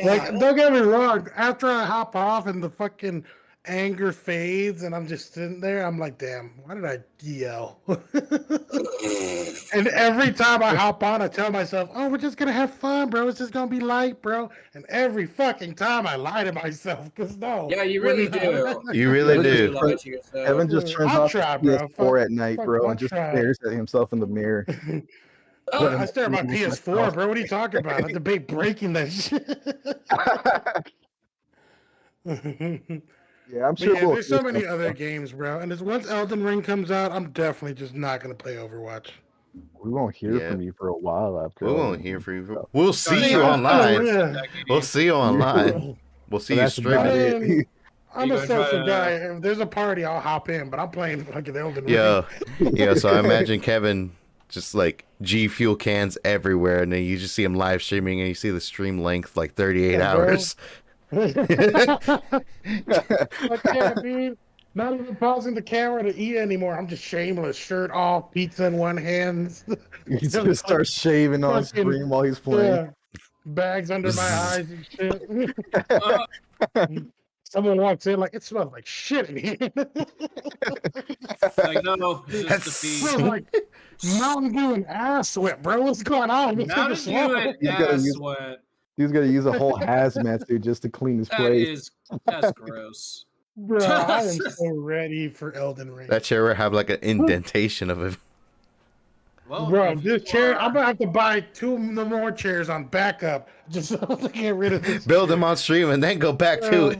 Like, don't get me wrong. After I hop off and the fucking anger fades, and I'm just sitting there, I'm like, "Damn, why did I yell?" And every time I hop on, I tell myself, "Oh, we're just gonna have fun, bro. It's just gonna be light, bro." And every fucking time I lie to myself, because no. Yeah, you we're really not. do. You really You do. lie to yourself. Evan just turns I'll off try, bro. PS4 Fuck- at night, fuck, bro, I'll and just try. stares at himself in the mirror. I stare at my PS4, bro. What are you talking about? I debate breaking that shit. Yeah, I'm But sure. yeah, there's so many other games, bro. And once Elden Ring comes out, I'm definitely just not gonna play Overwatch. We won't hear Yeah. from you for a while after. We won't hear from you. We'll see you Yeah. online. Yeah. We'll see you online. We'll see you that's about streaming. it. I'm You a gonna try social to- guy. If there's a party, I'll hop in. But I'm playing fucking Elden Ring. Yeah. So I imagine Kevin just like G Fuel cans everywhere, and then you just see him live streaming, and you see the stream length like 38 Yeah, bro. hours. I can't, dude. Not even pausing the camera to eat anymore. I'm just shameless, shirt off, pizza in one hand. He just starts shaving on Fucking- screen while he's playing. Yeah. Bags under my eyes and shit. Uh, Someone walks in like, it smells like shit in here. like no, it's just the Smells feed. like Mountain Dew and ass sweat, bro. What's going on? Let's take a Mountain swallow. Dew and You gotta ass use- sweat. He's gonna use a whole hazmat suit just to clean his place. That's gross. Bro, I am so ready for Elden Ring. That chair would have like an indentation of it. Well, Bro, if this you chair, are- I'm gonna have to buy 2 more chairs on backup just so to get rid of this. Build them on stream and then go back to it.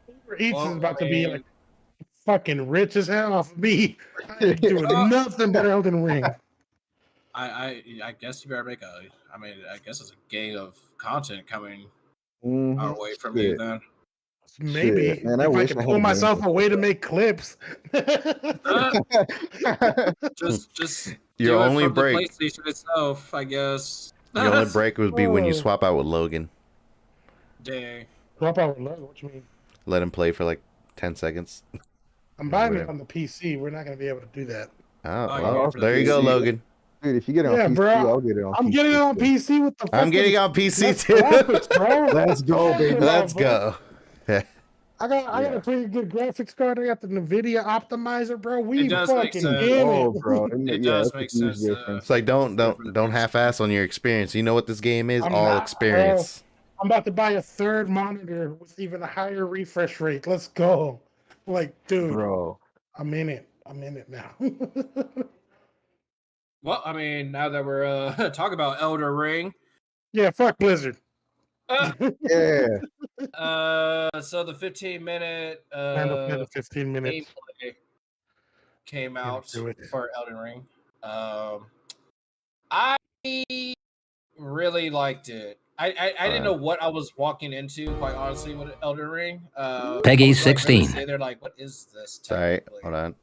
Uber Eats Well, is about to I be mean- like fucking rich as hell off me. I ain't doing nothing but Elden Ring. I guess you better make a. I mean, I guess it's a gang of content coming Mhm. our way from you Shit. then. Maybe Shit, man, I if I wish can I had pull a myself game. a way to make clips. Just Your do it only from break. the PlayStation itself, I guess. Your only break would be when you Oh. swap out with Logan. Dang. Drop out with love. What you mean? Let him play for like 10 seconds. I'm buying it whatever. on the PC. We're not gonna be able to do that. Oh, Oh, well, yeah, there you go, PC. Logan. Dude, if you get it on Yeah, PC, bro. I'll get it on I'm PC. getting it on too. PC with the. I'm getting fucking on PC best too. graphics, bro. Let's go, baby. Let's go. I got Yeah. a pretty good graphics card. I got the NVIDIA optimizer, bro. We It does make fucking sense. in Oh, it. bro. It Yeah, does that's a make huge sense. difference. It's like don't half-ass on your experience. You know what this game is? I'm All not, experience. I'm about to buy a third monitor with even a higher refresh rate. Let's go. Like, dude, Bro. I'm in it. I'm in it now. Well, I mean, now that we're talking about Elder Ring, Yeah, fuck Blizzard. uh, Yeah. so the 15-minute And the 15 minutes. gameplay came Yeah, out do it. for Elden Ring. I really liked it. I didn't know what I was walking into, quite honestly, with Elden Ring. Peggy I was, like, really 16. sitting there like, what is this? Sorry, technically? hold on.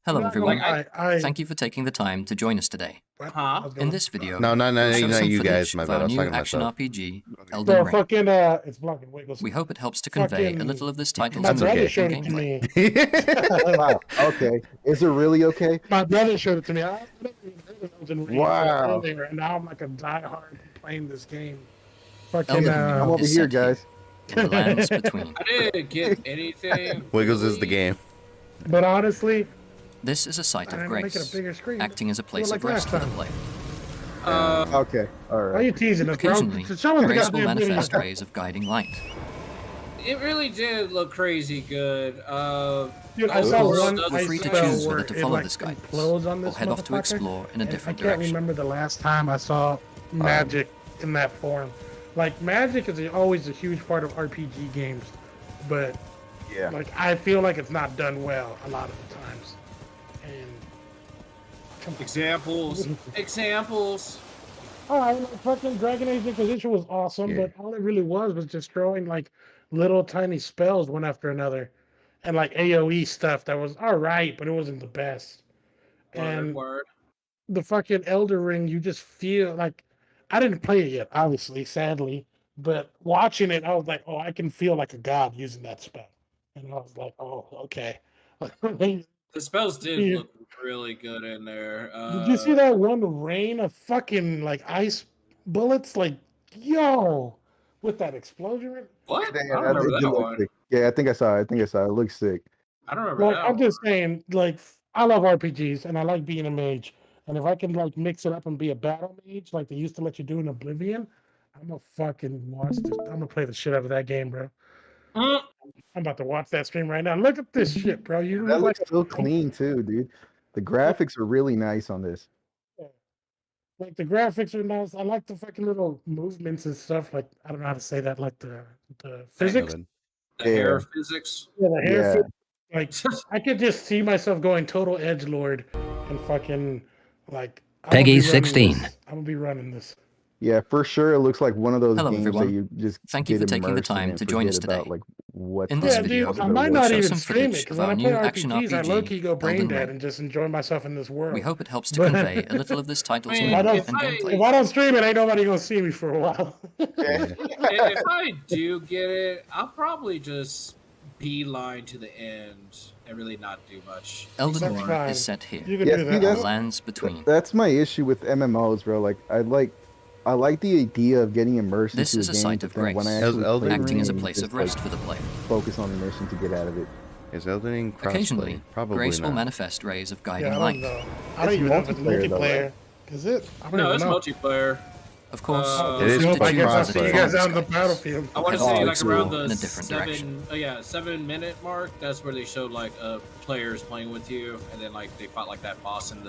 Hello, I'm not everyone. gonna lie, Thank you for taking the time to join us today. what? Huh? I was In gonna- this video, No, we'll show not some you guys. footage My of bad. I our was new talking to action myself. RPG, So Elden Ring. fucking it's blocking Wiggles. We hope it helps to convey a fucking- little of this title's My That's brother okay. music showed and it to gameplay. me. Wow. Okay. Is it really okay? My brother showed it to me. I never even heard of Elden Ring Wow. earlier, and now I'm like a diehard playing this game. Fucking Elden Ring I'm over is here, set guys. in the lands between. I didn't get anything. Wiggles is the really. game. But honestly, This is a site I'm of gonna make it grace, a bigger screen. acting as a place like of rest last for the time. player. Okay. All Why are right. you teasing us, bro? Occasionally, Show us the grace will goddamn video. manifest rays of guiding light. It really did look crazy good. Dude, I Of saw course, one feel Feel free to spell choose where whether to it, follow like, this guidance, implodes on or this head off to motherfucker, explore in a and different I can't direction. remember the last time I saw magic in that form. Like, magic is always a huge part of RPG games, but Yeah. like I feel like it's not done well a lot of the times. And Examples. all right, like, fucking Dragon Age Inquisition was awesome, Yeah. but all it really was just throwing like little tiny spells one after another, and like AOE stuff that was all right, but it wasn't the best. And Word. the fucking Elden Ring, you just feel like I didn't play it yet, obviously, sadly, but watching it, I was like, oh, I can feel like a god using that spell, and I was like, oh, okay. The spells did Yeah. look really good in there. Did you see that one rain of fucking like ice bullets? Like, yo, with that explosion. What? I Yeah, don't remember it did that look one. sick. Yeah, I think I saw it. I think I saw it. It looks sick. I don't remember Like, that I'm one. just saying, like, I love RPGs and I like being a mage. And if I can like mix it up and be a battle mage, like they used to let you do in Oblivion, I'm gonna fucking watch this. I'm gonna play the shit out of that game, bro. Mm. I'm about to watch that stream right now. Look at this shit, bro. You That look like looks so clean too, dude. The graphics are really nice on this. like the graphics are nice. I like the fucking little movements and stuff. Like I don't know how to say that. Like the physics. Nothing. The Yeah. hair physics. Yeah, the hair. Yeah. Like I could just see myself going total edgelord and fucking like Peggy 16. I'm gonna be running this. Yeah, for sure. It looks like one of those Hello, games everyone. that you just Thank you get for taking the immersed in time and to join us forget about, today. like what. In this Yeah, video, dude, I might what not it show even some stream it footage because of when I our play new action RPGs, I low RPG, key go brain Elden dead Ring. and just enjoy myself in this world. We hope it helps to But- convey a little of this title's I mean, mood if and I- If gameplay. I don't stream it, ain't nobody gonna see me for a while. If I do get it, I'll probably just beeline to the end and really not do much. Elden That's Ring fine. is set here, You can Yeah, do see, that. the that's- lands between. That's my issue with MMOs, bro. Like I like the idea of getting immersed This into is a a game, site but of then when I grace, actually Elden play the acting as a game, place just, of rest for the player. focus on the mission to get out of it. Is Elden Ring crossplay? Occasionally, Probably grace will not. manifest rays of guiding Yeah, I don't light. know. I It's don't even know if it's multiplayer, though, multiplayer. right? Is it? I don't No, even it's know. multiplayer. Of course, It you'll is have to I choose guess I'll the see you guys performance out on the guides. battlefield. I want to Oh, say like cool. around the In a different direction. 7 minute mark. That's where they showed like players playing with you, and then like they fought like that boss in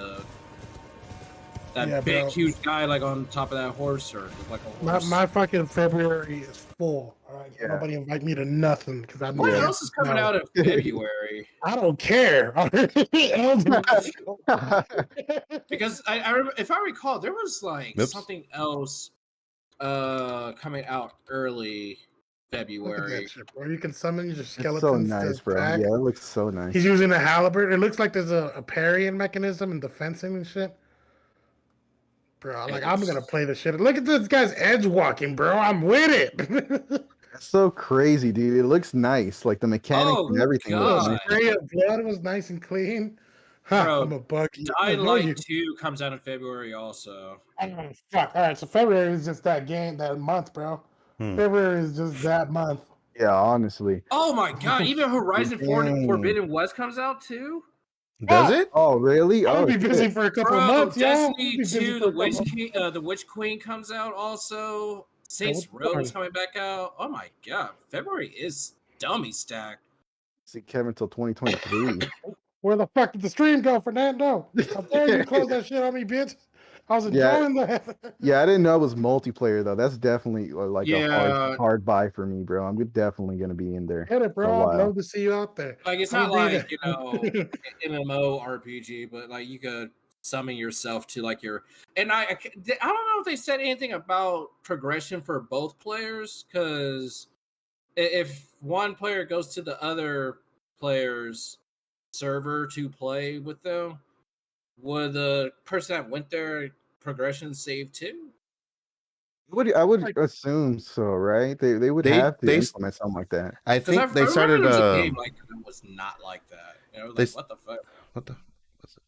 that big bro. huge guy like on top of that horse or like a horse. My fucking February is full. All right, Yeah. nobody invite me to nothing because I What Yeah. else is coming out in February? I don't care. Because I remember, if I recall, there was like Oops. something else coming out early Look at February. that shit, bro. You can summon your It's so skeletons. nice, to bro. attack. Yeah, it looks so nice. He's using a halberd. It looks like there's a parrying mechanism and defensing and shit. Bro, like I'm gonna play the shit. Look at this guy's edge walking, bro. I'm with it. It's so crazy, dude. It looks nice. Like the mechanics Oh, and everything God. looks nice. Spray of blood was nice and clean. Huh, Bro, I'm a bug you. Dying I know Light you. 2 comes out in February also. Oh, fuck. All right, so February is just that month, bro. February is just that month. Yeah, honestly. Oh my god, even Horizon Dang. Forbidden West comes out too? Does it? Oh, really? I'm Oh, gonna be busy shit. for a couple Bro, of months, yeah. Destiny 2, the Witch Queen comes out also. Saints what's Row going is coming back out. Oh my god, February is dummy stacked. See Kevin till 2023. Where the fuck did the stream go, Fernando? How dare you close that shit on me, bitch? I was Yeah. enjoying that. Yeah, I didn't know it was multiplayer though. That's definitely like a Yeah. hard buy for me, bro. I'm definitely gonna be in there. Get it, For a bro. I'd while. love to see you out there. Like it's I'll not be like, there. you know, MMO RPG, but like you could summon yourself to like your and I don't know if they said anything about progression for both players, because if one player goes to the other player's server to play with them, would the person that went there progression save too? I would Like- assume so, right? They would They- have to they- implement something like that. I Because think they remember started. there was a game like that was not like that. You know, They like s- what the fuck? What the? What's it?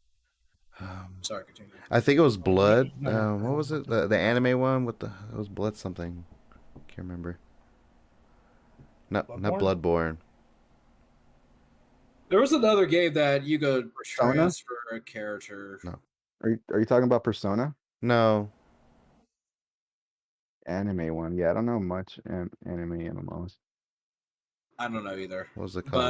Sorry, continue. I think it was Blood. No. What was it? The anime one with the it was Blood something. Can't remember. Not Bloodborne. There was another game that you could Persona? transfer a character. No. Are you talking about Persona? No. Anime one. Yeah, I don't know much anime MMOs. I don't know either. What was it called?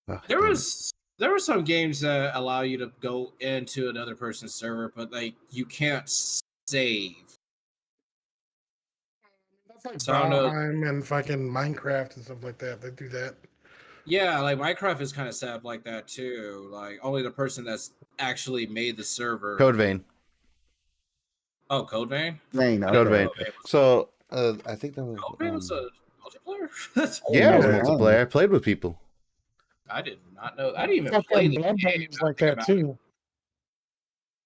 But Ugh, there damn it. there were some games that allow you to go into another person's server, but like you can't save. That's like So I don't know. Valheim and fucking Minecraft and stuff like that. They do that. Yeah, like Minecraft is kind of set up like that too. Like only the person that's actually made the server. Code Vein. Oh, Code Vein. Vein, Code okay. Vein. So I think that was. Code Vein was a multiplayer. That's Yeah, it was Yeah. multiplayer. I played with people. I did not know. I didn't even Fucking play the Bloodborne game. was like that too.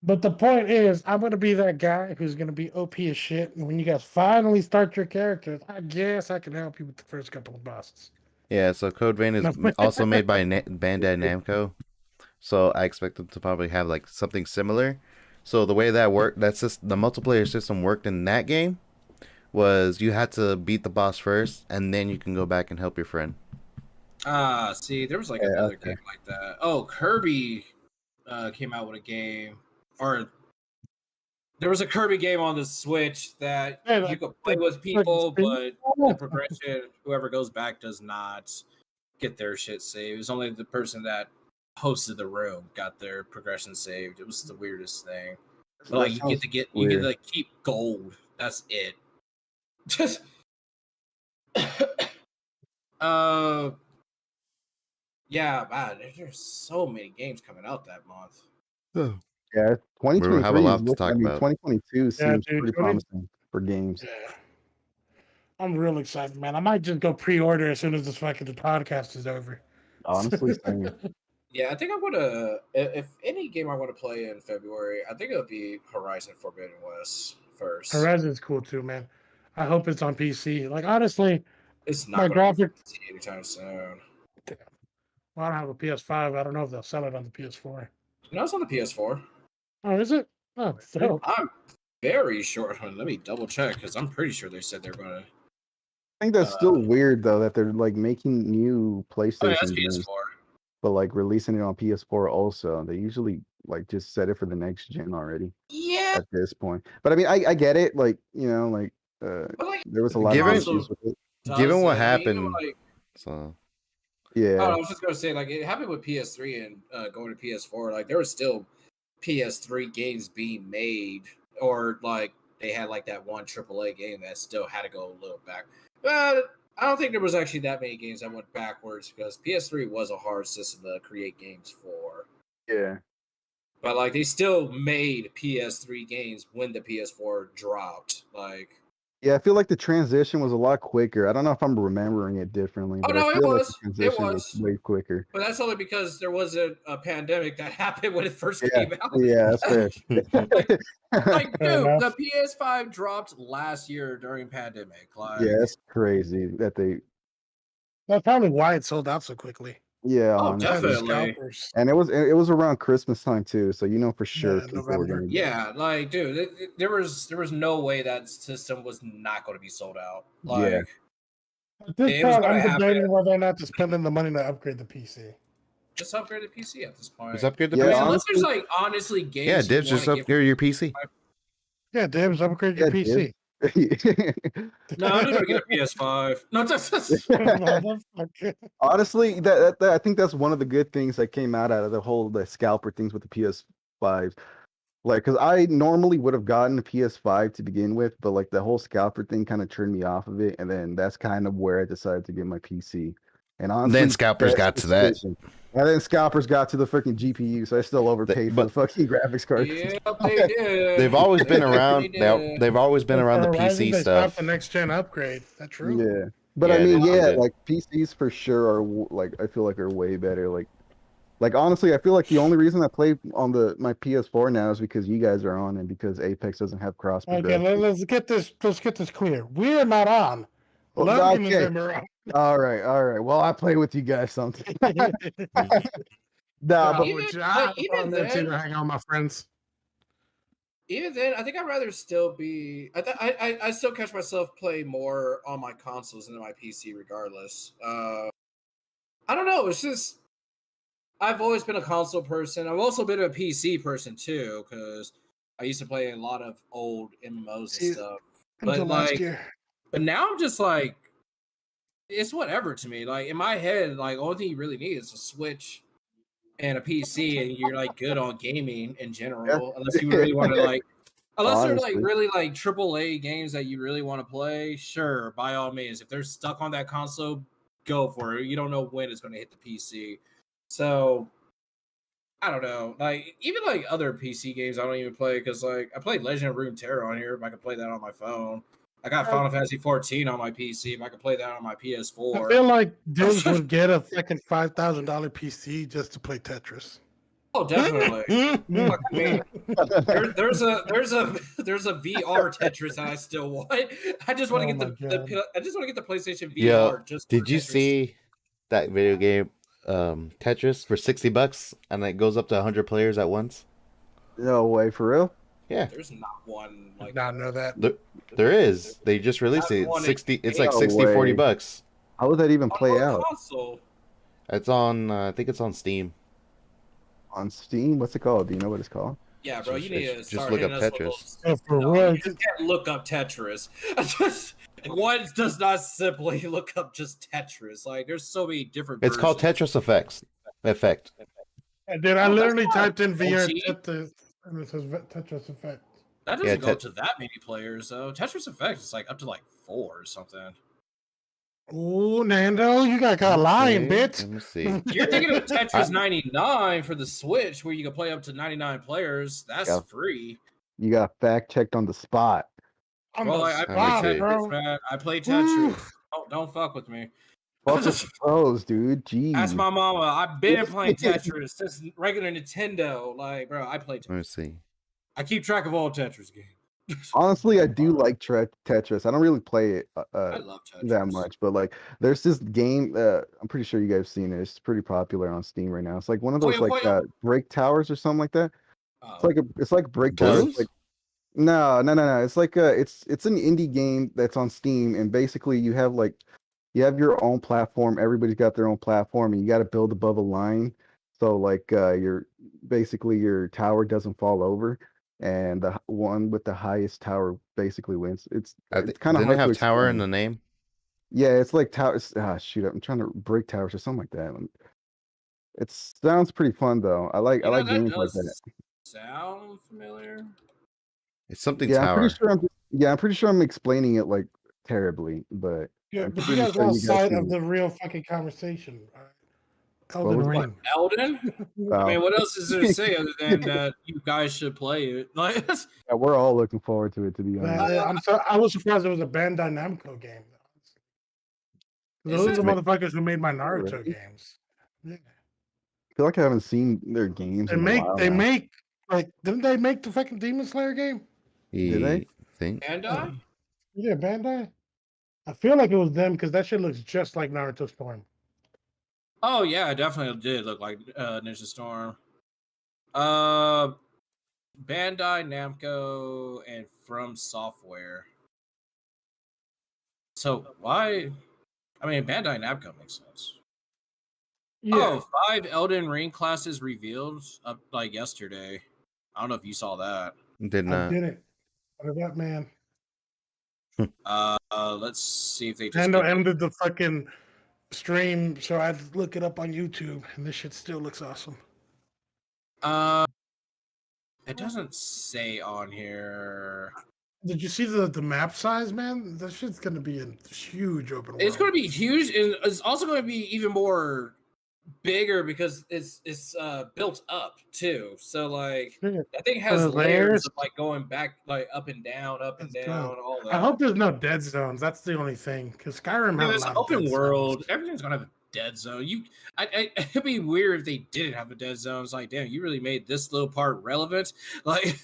But the point is, I'm gonna be that guy who's gonna be OP as shit. And when you guys finally start your characters, I guess I can help you with the first couple of bosses. Yeah, so Code Vein is also made by Bandai Namco. So I expect them to probably have like something similar. So the way that worked, that's just the multiplayer system worked in that game was you had to beat the boss first, and then you can go back and help your friend. See, there was like another game like that. Oh, Kirby came out with a game, or there was a Kirby game on the Switch that you could play with people, but the progression, whoever goes back does not get their shit saved. It was only the person that hosted the room got their progression saved. It was the weirdest thing. But like you get to keep gold. That's it. Just yeah, man, there's so many games coming out that month. Oh. Yeah, 2023 We'll have a lot to talk about. 2022 seems pretty promising for games. Yeah. I'm real excited, man. I might just go pre-order as soon as this fucking podcast is over. Honestly, same. Yeah, I think I would have. If any game I want to play in February, I think it would be Horizon Forbidden West first. Horizon's cool too, man. I hope it's on PC. Like honestly, it's not my graphic anytime soon. Damn. Well, I don't have a PS5. I don't know if they'll sell it on the PS4. No, it's on the PS4. Oh, is it? Oh, so I'm very sure. Let me double check because I'm pretty sure they said they're going to. I think that's still weird though that they're like making new PlayStation games, PS4. but like releasing it on PS4 also. They usually like just set it for the next gen already. Yeah. At this point, but I mean, I get it. Like there was a lot of issues with it. Given what happened, so yeah. I was just gonna say like it happened with PS3 and going to PS4. Like there was still PS3 games being made, or like they had like that one AAA game that still had to go a little back. But I don't think there was actually that many games that went backwards because PS3 was a hard system to create games for. Yeah. But like they still made PS3 games when the PS4 dropped. Like yeah, I feel like the transition was a lot quicker. I don't know if I'm remembering it differently. Oh but no, I it feel was. Like the transition was way quicker. But that's only because there was a pandemic that happened when it first came out. Yeah, that's fair. Like, dude, the PS5 dropped last year during pandemic. Like, yeah, it's crazy that they. That's probably why it sold out so quickly. Yeah, definitely. And it was around Christmas time too, so you know for sure. Yeah, like, dude, there was no way that system was not going to be sold out. Like, at this point, I'm debating whether or not to spend the money to upgrade the PC. Just upgrade the PC at this point. Just upgrade the PC. Unless there's like honestly games. Yeah, Dibs, just upgrade your PC. Yeah, Dibs, upgrade your PC. No, I'm just gonna get a PS5. No, honestly, that I think that's one of the good things that came out of the scalper things with the PS5. Like, because I normally would have gotten a PS5 to begin with, but like the whole scalper thing kind of turned me off of it, and then that's kind of where I decided to get my PC. And honestly, then scalpers got to that. And then scalpers got to the freaking GPU, so I still overpaid for the fucking graphics card. Yeah, they did. They've always been around. They've always been around the PC stuff. The next gen upgrade. That's true. Yeah, but I mean, like PCs for sure are like I feel like are way better. Like honestly, I feel like the only reason I play on my PS4 now is because you guys are on and because Apex doesn't have cross. Okay, let's get this clear. We're not on. Logan and them are on. All right. Well, I play with you guys something. But even then, hang out with my friends. Even then, I think I'd rather still be. I still catch myself play more on my consoles than my PC, regardless. I don't know. It's just I've always been a console person. I've also been a PC person too, because I used to play a lot of old MMOs and stuff. But now I'm just like, it's whatever to me. Like in my head, like only thing you really need is a Switch and a PC, and you're like good on gaming in general. Unless you really want to unless they're like really like AAA games that you really want to play. Sure, by all means, if they're stuck on that console go for it. You don't know when it's going to hit the PC. So I don't know. Like even like other PC games, I don't even play because like I played Legend of Runeterra on here. If I can play that on my phone, I got Final Fantasy 14 on my PC. If I can play that on my PS4, I feel like Diz would get a fucking $5,000 PC just to play Tetris. Oh, definitely. Fuck me. There's a VR Tetris that I still want. I just want to get I just want to get the PlayStation VR. Yeah. Just Did you Tetris. see that video game Tetris for $60 and it goes up to 100 players at once? No way, for real? Yeah. There's not one like Not know that. There is. They just released it. It's like 60, $40. How would that even play out? console. It's on I think it's on Steam. On Steam? What's it called? Do you know what it's called? Yeah, bro, you need to Just start look up hitting us with Tetris. those- For No, real. you just can't look up Tetris. One does not simply look up just Tetris. Like, there's so many different. It's called versions. Tetris Effect. Dude, I literally not typed in VR OG. Tetris, and it says Tetris Effect. That doesn't Yeah, go to that many players though. Tetris Effect is like up to like 4 or something. Ooh, Nando, you got caught lying, Okay, bitch. Let me see. You're thinking of Tetris 99 for the Switch, where you can play up to 99 players. That's Yeah. free. You got fact checked on the spot. I'm Well, a I spot, play Tetris, bro. man. I play Ooh. Tetris. Don't fuck with me. Fuck with the pros, dude. Jeez. Ask my mama. I've been playing Tetris since regular Nintendo. Like, bro, I play Let me Tetris. see. I keep track of all Tetris games. Honestly, I do like Tetris. I don't really play it I love Tetris that much, but like, there's this game. I'm pretty sure you guys have seen it. It's pretty popular on Steam right now. It's like one of those break towers or something like that. Oh. It's like break towers. Blues? Like, no. It's like it's an indie game that's on Steam, and basically you have your own platform. Everybody's got their own platform, and you got to build above a line. So like your tower doesn't fall over, and the one with the highest tower basically wins. It's kind of hard Didn't it have to tower in explain. the name? Yeah, it's like towers. Shoot, I'm trying to break towers or something like that. It sounds pretty fun though. I like that games like does that. sound familiar. It's something Yeah, tower. I'm pretty sure I'm explaining it like terribly, but Yeah, I'm but you pretty guys sure lost you guys sight can- of the real fucking conversation. What Elden was it? Ring. Elden? I Oh. mean, what else is there to say other than that you guys should play it? Like, Yeah, we're all looking forward to it, to be honest. I was surprised it was a Bandai Namco game. Those are the motherfuckers who made my Naruto Really? games. Yeah. I feel like I haven't seen their games in a while now. Didn't they make the fucking Demon Slayer game? Did they? Think? and Yeah, Bandai. I feel like it was them because that shit looks just like Naruto Storm. oh yeah, it definitely did look like Ninja Storm. Bandai Namco and From Software. So why? I mean, Bandai Namco makes sense. Yeah. Oh, 5 Elden Ring classes revealed up like yesterday. I don't know if you saw that. Did I not. didn't. What is that, man? Let's see if they just Nando get- ended the fucking stream, so I had to look it up on YouTube, and this shit still looks awesome. It doesn't say on here. Did you see the map size, man? That shit's gonna be a huge open world. It's going to be huge, and it's also going to be even more bigger because it's built up too. So like that thing has layers of like going back, like up and down, all that. I hope there's no dead zones. That's the only thing, because Skyrim has there's a an lot of open dead world. zones. Everything's gonna have a dead zone. It'd be weird if they didn't have a dead zone. It's like, damn, you really made this little part relevant. Like,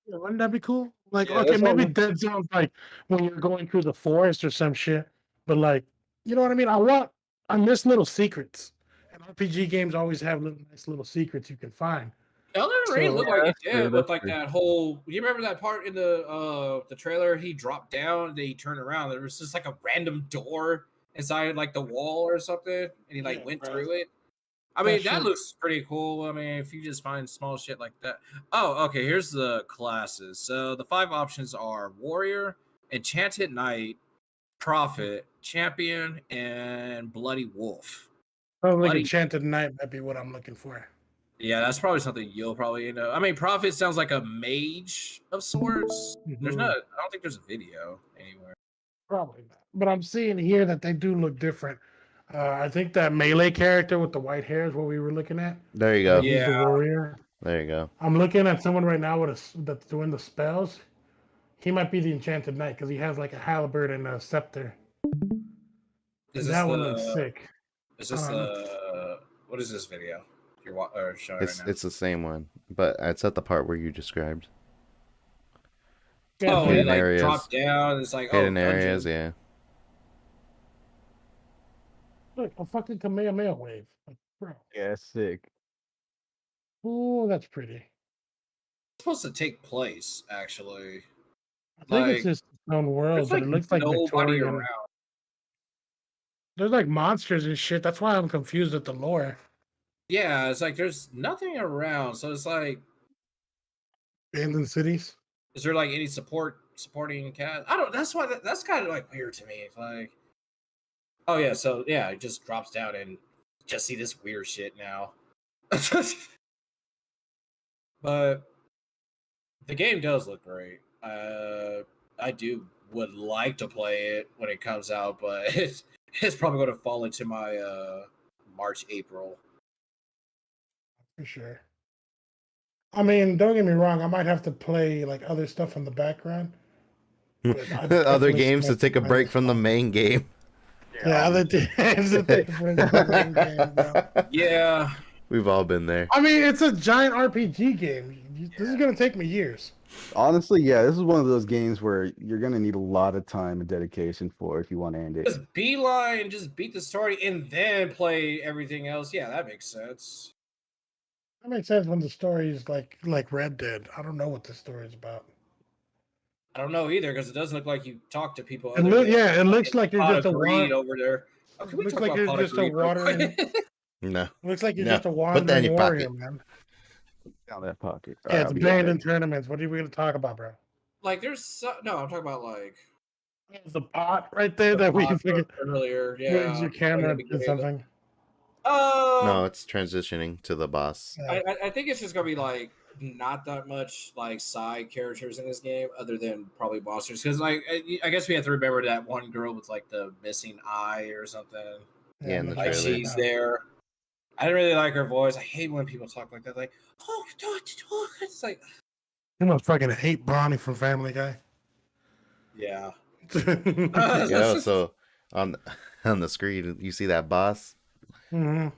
Yeah, wouldn't that be cool? Like, Yeah, okay, that's maybe all- dead zones like when you're going through the forest or some shit. But like, you know what I mean? I miss little secrets. And RPG games always have nice little secrets you can find. Elden Ring looked like it that's did true, with that's like true. that whole. You remember that part in the trailer? He dropped down, then he turned around. There was just like a random door inside like the wall or something, and he like went bro. through it. I mean, that shit- looks pretty cool. I mean, if you just find small shit like that. Oh, okay. Here's the classes. So the 5 options are Warrior, Enchanted Knight, Prophet, Champion, and Bloody Wolf. Oh, like Bloody- Enchanted Knight might be what I'm looking for. Yeah, that's probably something you'll probably know. I mean, Prophet sounds like a mage of sorts. There's Mhm. not. I don't think there's a video anywhere. Probably not. But I'm seeing here that they do look different. I think that melee character with the white hair is what we were looking at. There you I go. think he's the Yeah. warrior. There you go. I'm looking at someone right now that's doing the spells. He might be the enchanted knight because he has like a halberd and a scepter. Is That this one looks sick. Is this what is this video you're showing It's right now? it's the same one, but it's at the part where you described. Oh, hidden it like areas. dropped down. It's like Hidden dungeon. areas, yeah. Look, a fucking Kamehameha wave. Like, bro. Yeah, sick. Oh, that's pretty. It's supposed to take place, actually. I think it's Like, just its own world, There's but like it looks like nobody Victorian. around. There's like monsters and shit. That's why I'm confused with the lore. Yeah, it's like there's nothing around. So it's like, Abandoned cities. is there like any supporting cast? I don't. That's why that's kind of like weird to me. It's like, oh yeah, so yeah, it just drops down and just see this weird shit now. But the game does look great. I would like to play it when it comes out, but it's probably going to fall into my March, April. For sure. I mean, don't get me wrong. I might have to play like other stuff in the background. but I Other definitely games to expect take a play break this from the one. main game. Yeah, other games to take a break from the main game, bro. Yeah, We've all been there. I mean, it's a giant RPG game. This is gonna take me years. Honestly, yeah, this is one of those games where you're gonna need a lot of time and dedication for if you want to end it. just beeline, just beat the story, and then play everything else. Yeah, that makes sense. That makes sense when the story is like Red Dead. I don't know what the story is about. I don't know either because it doesn't look like you talk to people. It looks like you're Pot just of a greed water. over there. Oh, can we Looks talk like about you're pot of just a greed real wandering. quick? No. Looks like you're No. just a Put that in wandering your warrior, pocket. man. Down that pocket. Yeah, it's I'll be abandoned right tournaments. What are we gonna talk about, bro? Like, there's no. I'm talking about like The pot right there the that we pot can figure. earlier. Use Yeah, your camera like or something. No, it's transitioning to the boss. I think it's just gonna be like not that much like side characters in this game, other than probably monsters. Because like I guess we have to remember that one girl with like the missing eye or something. Yeah, in the Like trailer. she's there. I didn't really like her voice. I hate when people talk like that. Like, oh, it's like, You must fucking hate Bonnie from Family Guy. yeah. Yeah, so on the screen you see that boss. Mm-hmm.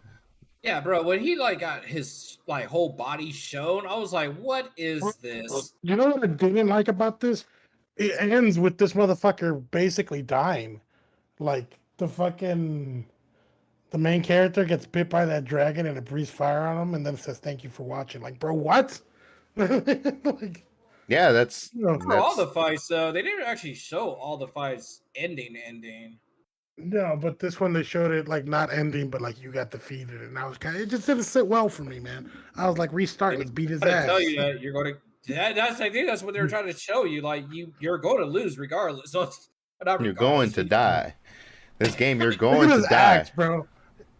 Yeah, bro. When he like got his like whole body shown, I was like, "What is this?" You know what I didn't like about this? It ends with this motherfucker basically dying. Like the main character gets bit by that dragon and it breathes fire on him, and then it says "Thank you for watching." Like, bro, what? Like, Yeah, that's For all the fights, though, they didn't actually show all the fights ending. no, but this one they showed it like not ending, but like you got defeated, and I was kind of, it just didn't sit well for me, man. I was like, restart, let's beat his I'm gonna ass. tell you that you're going to. That's I think that's what they were trying to show you. Like you're going to lose regardless. So You're going to die. This game, you're Look going at to his die. axe, bro.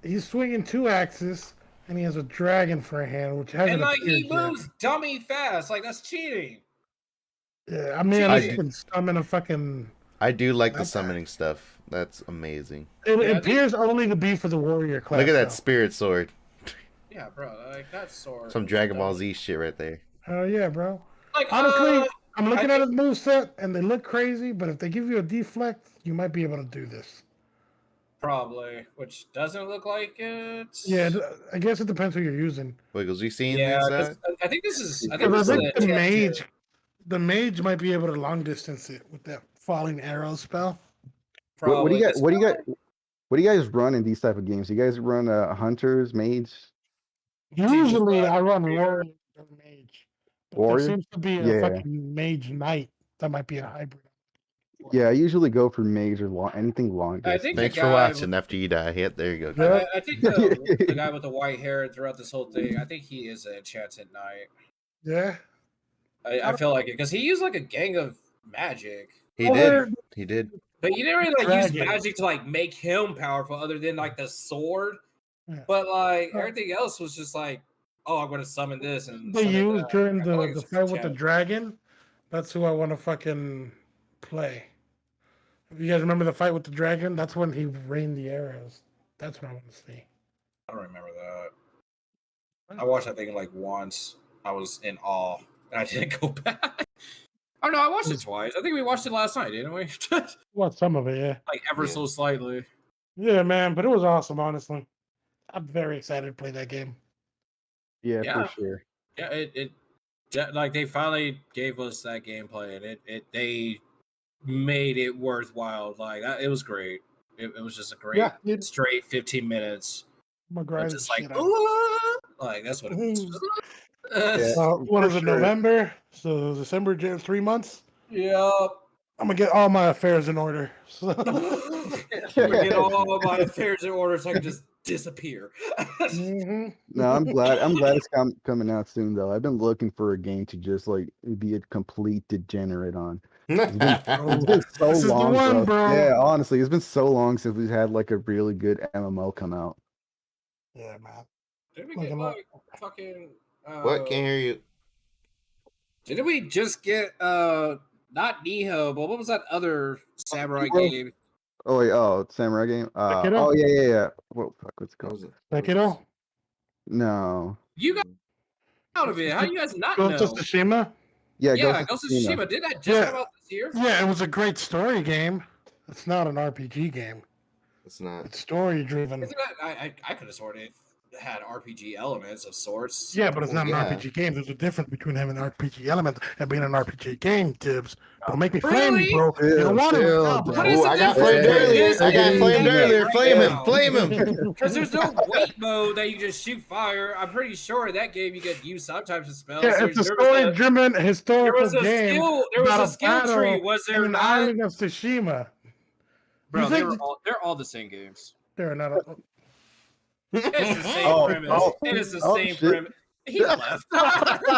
He's swinging 2 axes, and he has a dragon for a hand, which hasn't And like he appeared yet. moves dummy fast. Like that's cheating. Yeah, I mean, at I least do- you can summon a fucking. I do like the That's summoning stuff. That's amazing. It Yeah, appears only to be for the warrior class. Look at that though. spirit sword. Yeah, bro. Like that's sword. Some Dragon Ball Z shit right there. Hell yeah, bro. Like Honestly, I'm looking I at his moveset, and they look crazy, but if they give you a deflect, you might be able to do this. probably, which doesn't look like it. Yeah, I guess it depends who you're using. Wiggles, you seen Yeah, this? 'cause I think this is. I think Because this I is think a the mage might be able to long distance it with that falling arrow spell. What do you Probably. guys? What do you guys run in these type of games? You guys run hunters, mage, Usually, I run warrior or mage, but Warrior? there seems to be a Yeah. fucking mage knight that might be a hybrid. Yeah, I usually go for mage or anything long I distance. think Thanks the for guy watching. After you die, yep, there you go. Yeah. I think the guy with the white hair throughout this whole thing, I think he is an enchanted knight. Yeah, I feel like it because he used like a gang of magic, He Or- did. He did. but he didn't really like use Dragon. magic to like make him powerful, other than like the sword. Yeah. But like Oh. everything else was just like, oh, I'm going to summon this and they summon used that. during I feel like the it's fight with the enchanted. dragon. That's who I want to fucking play. If you guys remember the fight with the dragon, that's when he rained the arrows. That's what I want to see. I don't remember that. I watched that thing like once. I was in awe, and I didn't go back. Oh no, I watched it twice. I think we watched it last night, didn't we? Well, some of it, yeah. Like ever so slightly. Yeah, man, but it was awesome, honestly. I'm very excited to play that game. Yeah, Yeah. for sure. Yeah, it like they finally gave us that gameplay, and they made it worthwhile. Like it was great. It was just a great straight 15 minutes. My Just like, like that's what it was. What is it, November? So December, 3 months? Yeah. I'm gonna get all my affairs in order. So. I'm gonna get all my affairs in order so I can just disappear. No, I'm glad it's coming out soon though. I've been looking for a game to just like be a complete degenerate on. It's been so long, bro. Yeah, honestly, it's been so long since we've had like a really good MMO come out. Yeah, man. Did we get like fucking what? Can't hear you. Didn't we just get not Niho, but what was that other samurai game? Oh wait, samurai game. Oh yeah. What fuck? What's it called? Sekiro? No. You got out of it. How do you guys not know? Ghost of Tsushima? Yeah, Ghost of Tsushima. Did that just come out this year? Yeah, it was a great story game. It's not an RPG game. It's not. It's story driven. I could have sworn it had RPG elements of sorts. Yeah, but it's not an RPG game. There's a difference between having an RPG element and being an RPG game, Tibbs. Don't make me flame you, bro. You don't want to. I got flamed earlier. Flame him. Because there's no wait mode that you just shoot fire. I'm pretty sure in that game you get use sometimes of spells. Yeah, it's a story-driven historical game. There was a skill tree. Was there an not? Island of Tsushima. Bro, they're all the same games. They're not. It's the same premise. It is the same premise. He left. That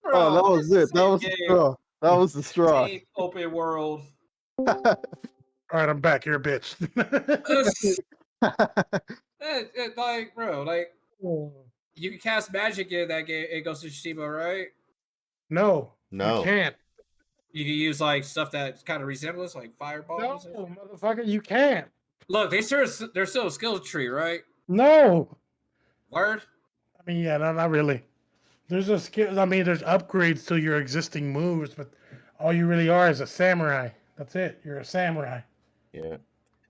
was it. That was the straw. That was the straw. Same open world. All right, I'm back. You're a bitch. Like, bro, like you can cast magic in that game. It goes to Tsushima, right? No, you can't. You can use like stuff that kind of resembles like fireballs. No, motherfucker, you can't. Look, there's still a skill tree, right? No. Word? I mean, yeah, no, not really. There's a skill. I mean, there's upgrades to your existing moves, but all you really are is a samurai. That's it. You're a samurai. Yeah.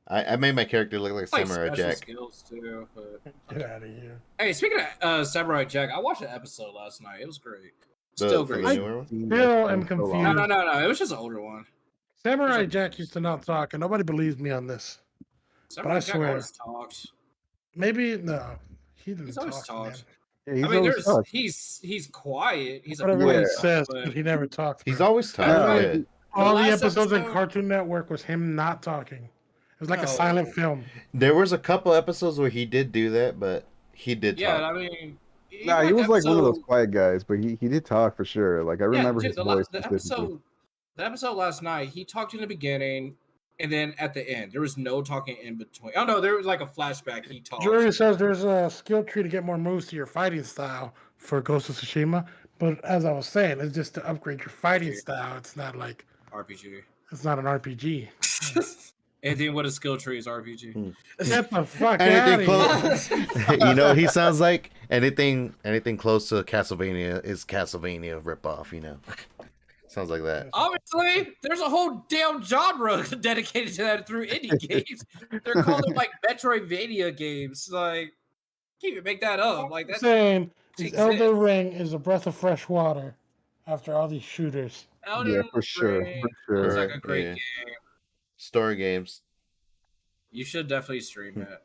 I made my character look like Samurai Jack. Skills too, but... Get out of here. Hey, speaking of Samurai Jack, I watched an episode last night. It was great. Still great. I still am confused. No. It was just an older one. Samurai Jack used to not talk, and nobody believes me on this. Samurai Jack always talks. Maybe no, he didn't. He's always talks. Yeah, I mean, he's quiet. He's whatever he says, but he never talks. He's always talking. All the episodes in Cartoon Network was him not talking. It was like a silent film. There was a couple episodes where he did do that, but he did talk. Yeah, I mean... he was like one of those quiet guys, but he did talk for sure. Like, I remember his voice. The episode last night, he talked in the beginning, and then at the end. There was no talking in between. Oh, no, there was like a flashback. He talked. Jury says there's a skill tree to get more moves to your fighting style for Ghost of Tsushima, but as I was saying, it's just to upgrade your fighting style. It's not like... RPG. It's not an RPG. And then what a skill tree is RPG. Get the fuck out of here. You know what he sounds like? Anything close to Castlevania is Castlevania ripoff, you know. Sounds like that. Obviously, there's a whole damn genre dedicated to that through indie games. They're called like Metroidvania games. Like, can't even make that up. Like that's saying Elden Ring is a breath of fresh water after all these shooters. Yeah, for sure. It's like a great game. Story games. You should definitely stream it.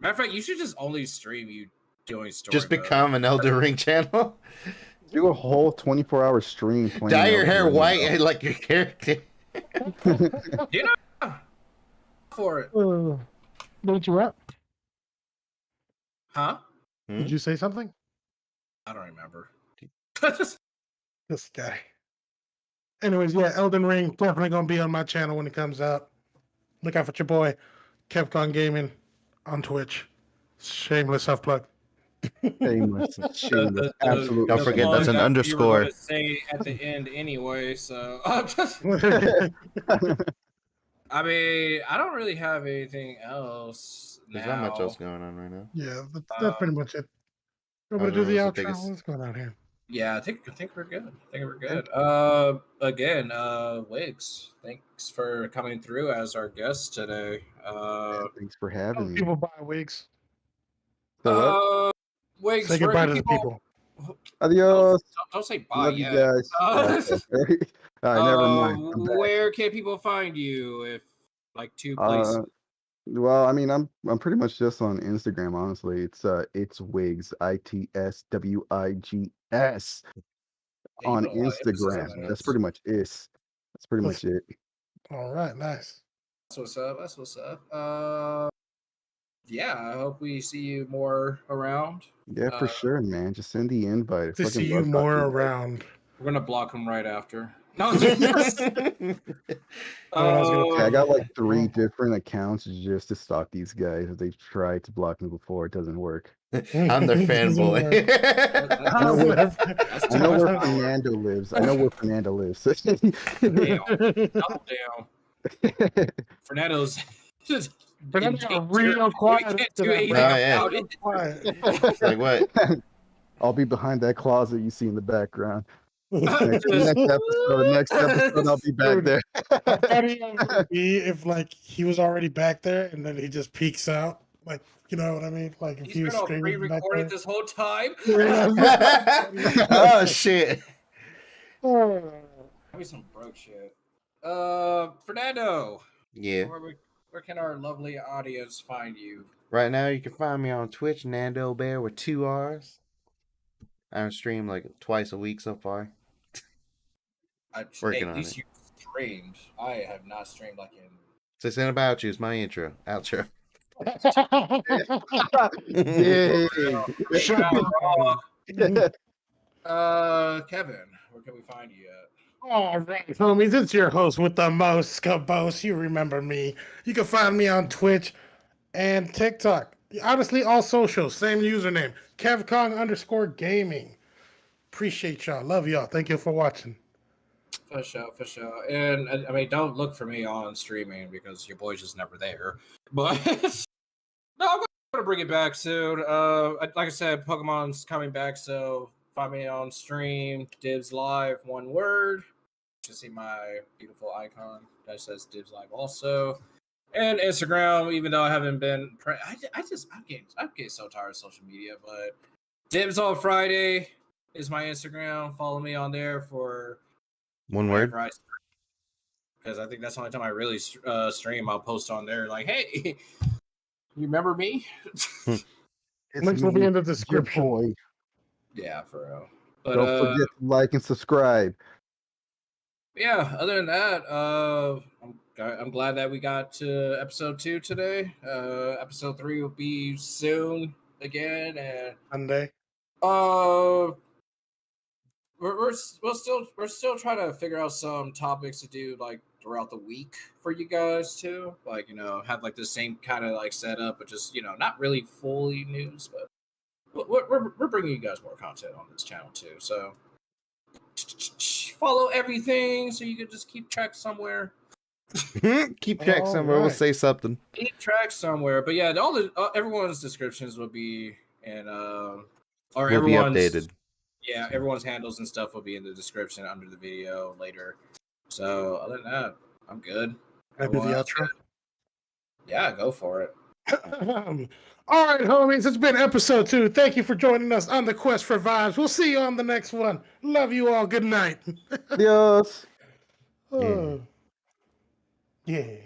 Matter of fact, you should just only stream you doing story. Just become an Elden Ring channel. Do a whole 24-hour stream. Dye your hair white like your character. You know, for it. Don't you rap? Huh? Did you say something? I don't remember. This guy. Anyways, yeah, Elden Ring definitely gonna be on my channel when it comes out. Look out for your boy, Kevcon Gaming, on Twitch. Shameless self plug. Shameless. Absolutely. Don't forget that's an underscore. You were say at the end anyway, so I mean, I don't really have anything else. There's not much else going on right now. Yeah, that's pretty much it. I'm gonna do Other the was the outro. biggest- What's going on here? Yeah, I think we're good. I think we're good. Again, Wiggs, thanks for coming through as our guest today. Thanks for How do having me. people buy wigs? So what? Wiggs, Say where goodbye can to the people. Adios. Don't say bye Love you yet. guys. Okay. All right, never mind. I'm back. Where can people find you? If like two places. Well, I mean, I'm pretty much just on Instagram, honestly. It's Wigs, ITSWIGS Yeah, you on put a lot of emphasis on Instagram. that. That's pretty much it. That's pretty much it. All right, nice. That's what's up. That's what's up. Yeah, I hope we see you more around. Yeah, for sure, man. Just send the invite. I To fucking see you love more talking about it. around. We're gonna block him right after. No, Yeah, I got like 3 different accounts just to stalk these guys. They tried to block me before. It doesn't work. I'm their fanboy. I know where Fernando lives. Double down. Fernando's Fernando real quiet. It's like what? I'll be behind that closet you see in the background. Next episode, I'll be back there. How funny it would be if like he was already back there and then he just peeks out, like, you know what I mean? Like if he was streaming back there. Pre-recorded this whole time. Oh shit! Maybe some broke shit. Fernando. Yeah. Where can our lovely audience find you? Right now, you can find me on Twitch, Nando Bear with 2 R's. I stream like twice a week so far. Working on it. You streamed. I have not streamed like in. Say something about you. It's my intro, outro. Kevin, where can we find you at? All right, homies, it's your host with the most, Cabos. You remember me. You can find me on Twitch and TikTok. Honestly, all socials, same username, KevKong_gaming. Appreciate y'all. Love y'all. Thank you for watching. For sure. And I mean, don't look for me on streaming because your boy's just never there. But no, I'm gonna bring it back soon. Like I said, Pokemon's coming back, so find me on stream, Dibs Live, one word. You see my beautiful icon that says Dibs Live also. And Instagram, even though I haven't been, I'm getting so tired of social media. But Dibs on Friday is my Instagram. Follow me on there for one word. Because I think that's the only time I really stream. I'll post on there like, "Hey, you remember me?" Links will be in the description. Yeah, for real. But don't forget to like and subscribe. Yeah. Other than that, I'm glad that we got to episode 2 today. Episode 3 will be soon again, and Monday. We're still trying to figure out some topics to do like throughout the week for you guys too. Like, have like the same kind of like setup, but just not really fully news, but we're bringing you guys more content on this channel too. So follow everything so you can just keep track somewhere. Keep track somewhere. Right. We'll say something. Keep track somewhere. But yeah, everyone's descriptions will be in everyone's updated. Yeah, everyone's handles and stuff will be in the description under the video later. So other than that, I'm good. Can I do the outro? Yeah, go for it. All right, homies, it's been episode 2. Thank you for joining us on the Quest for Vibes. We'll see you on the next one. Love you all. Good night. Adios. Yeah.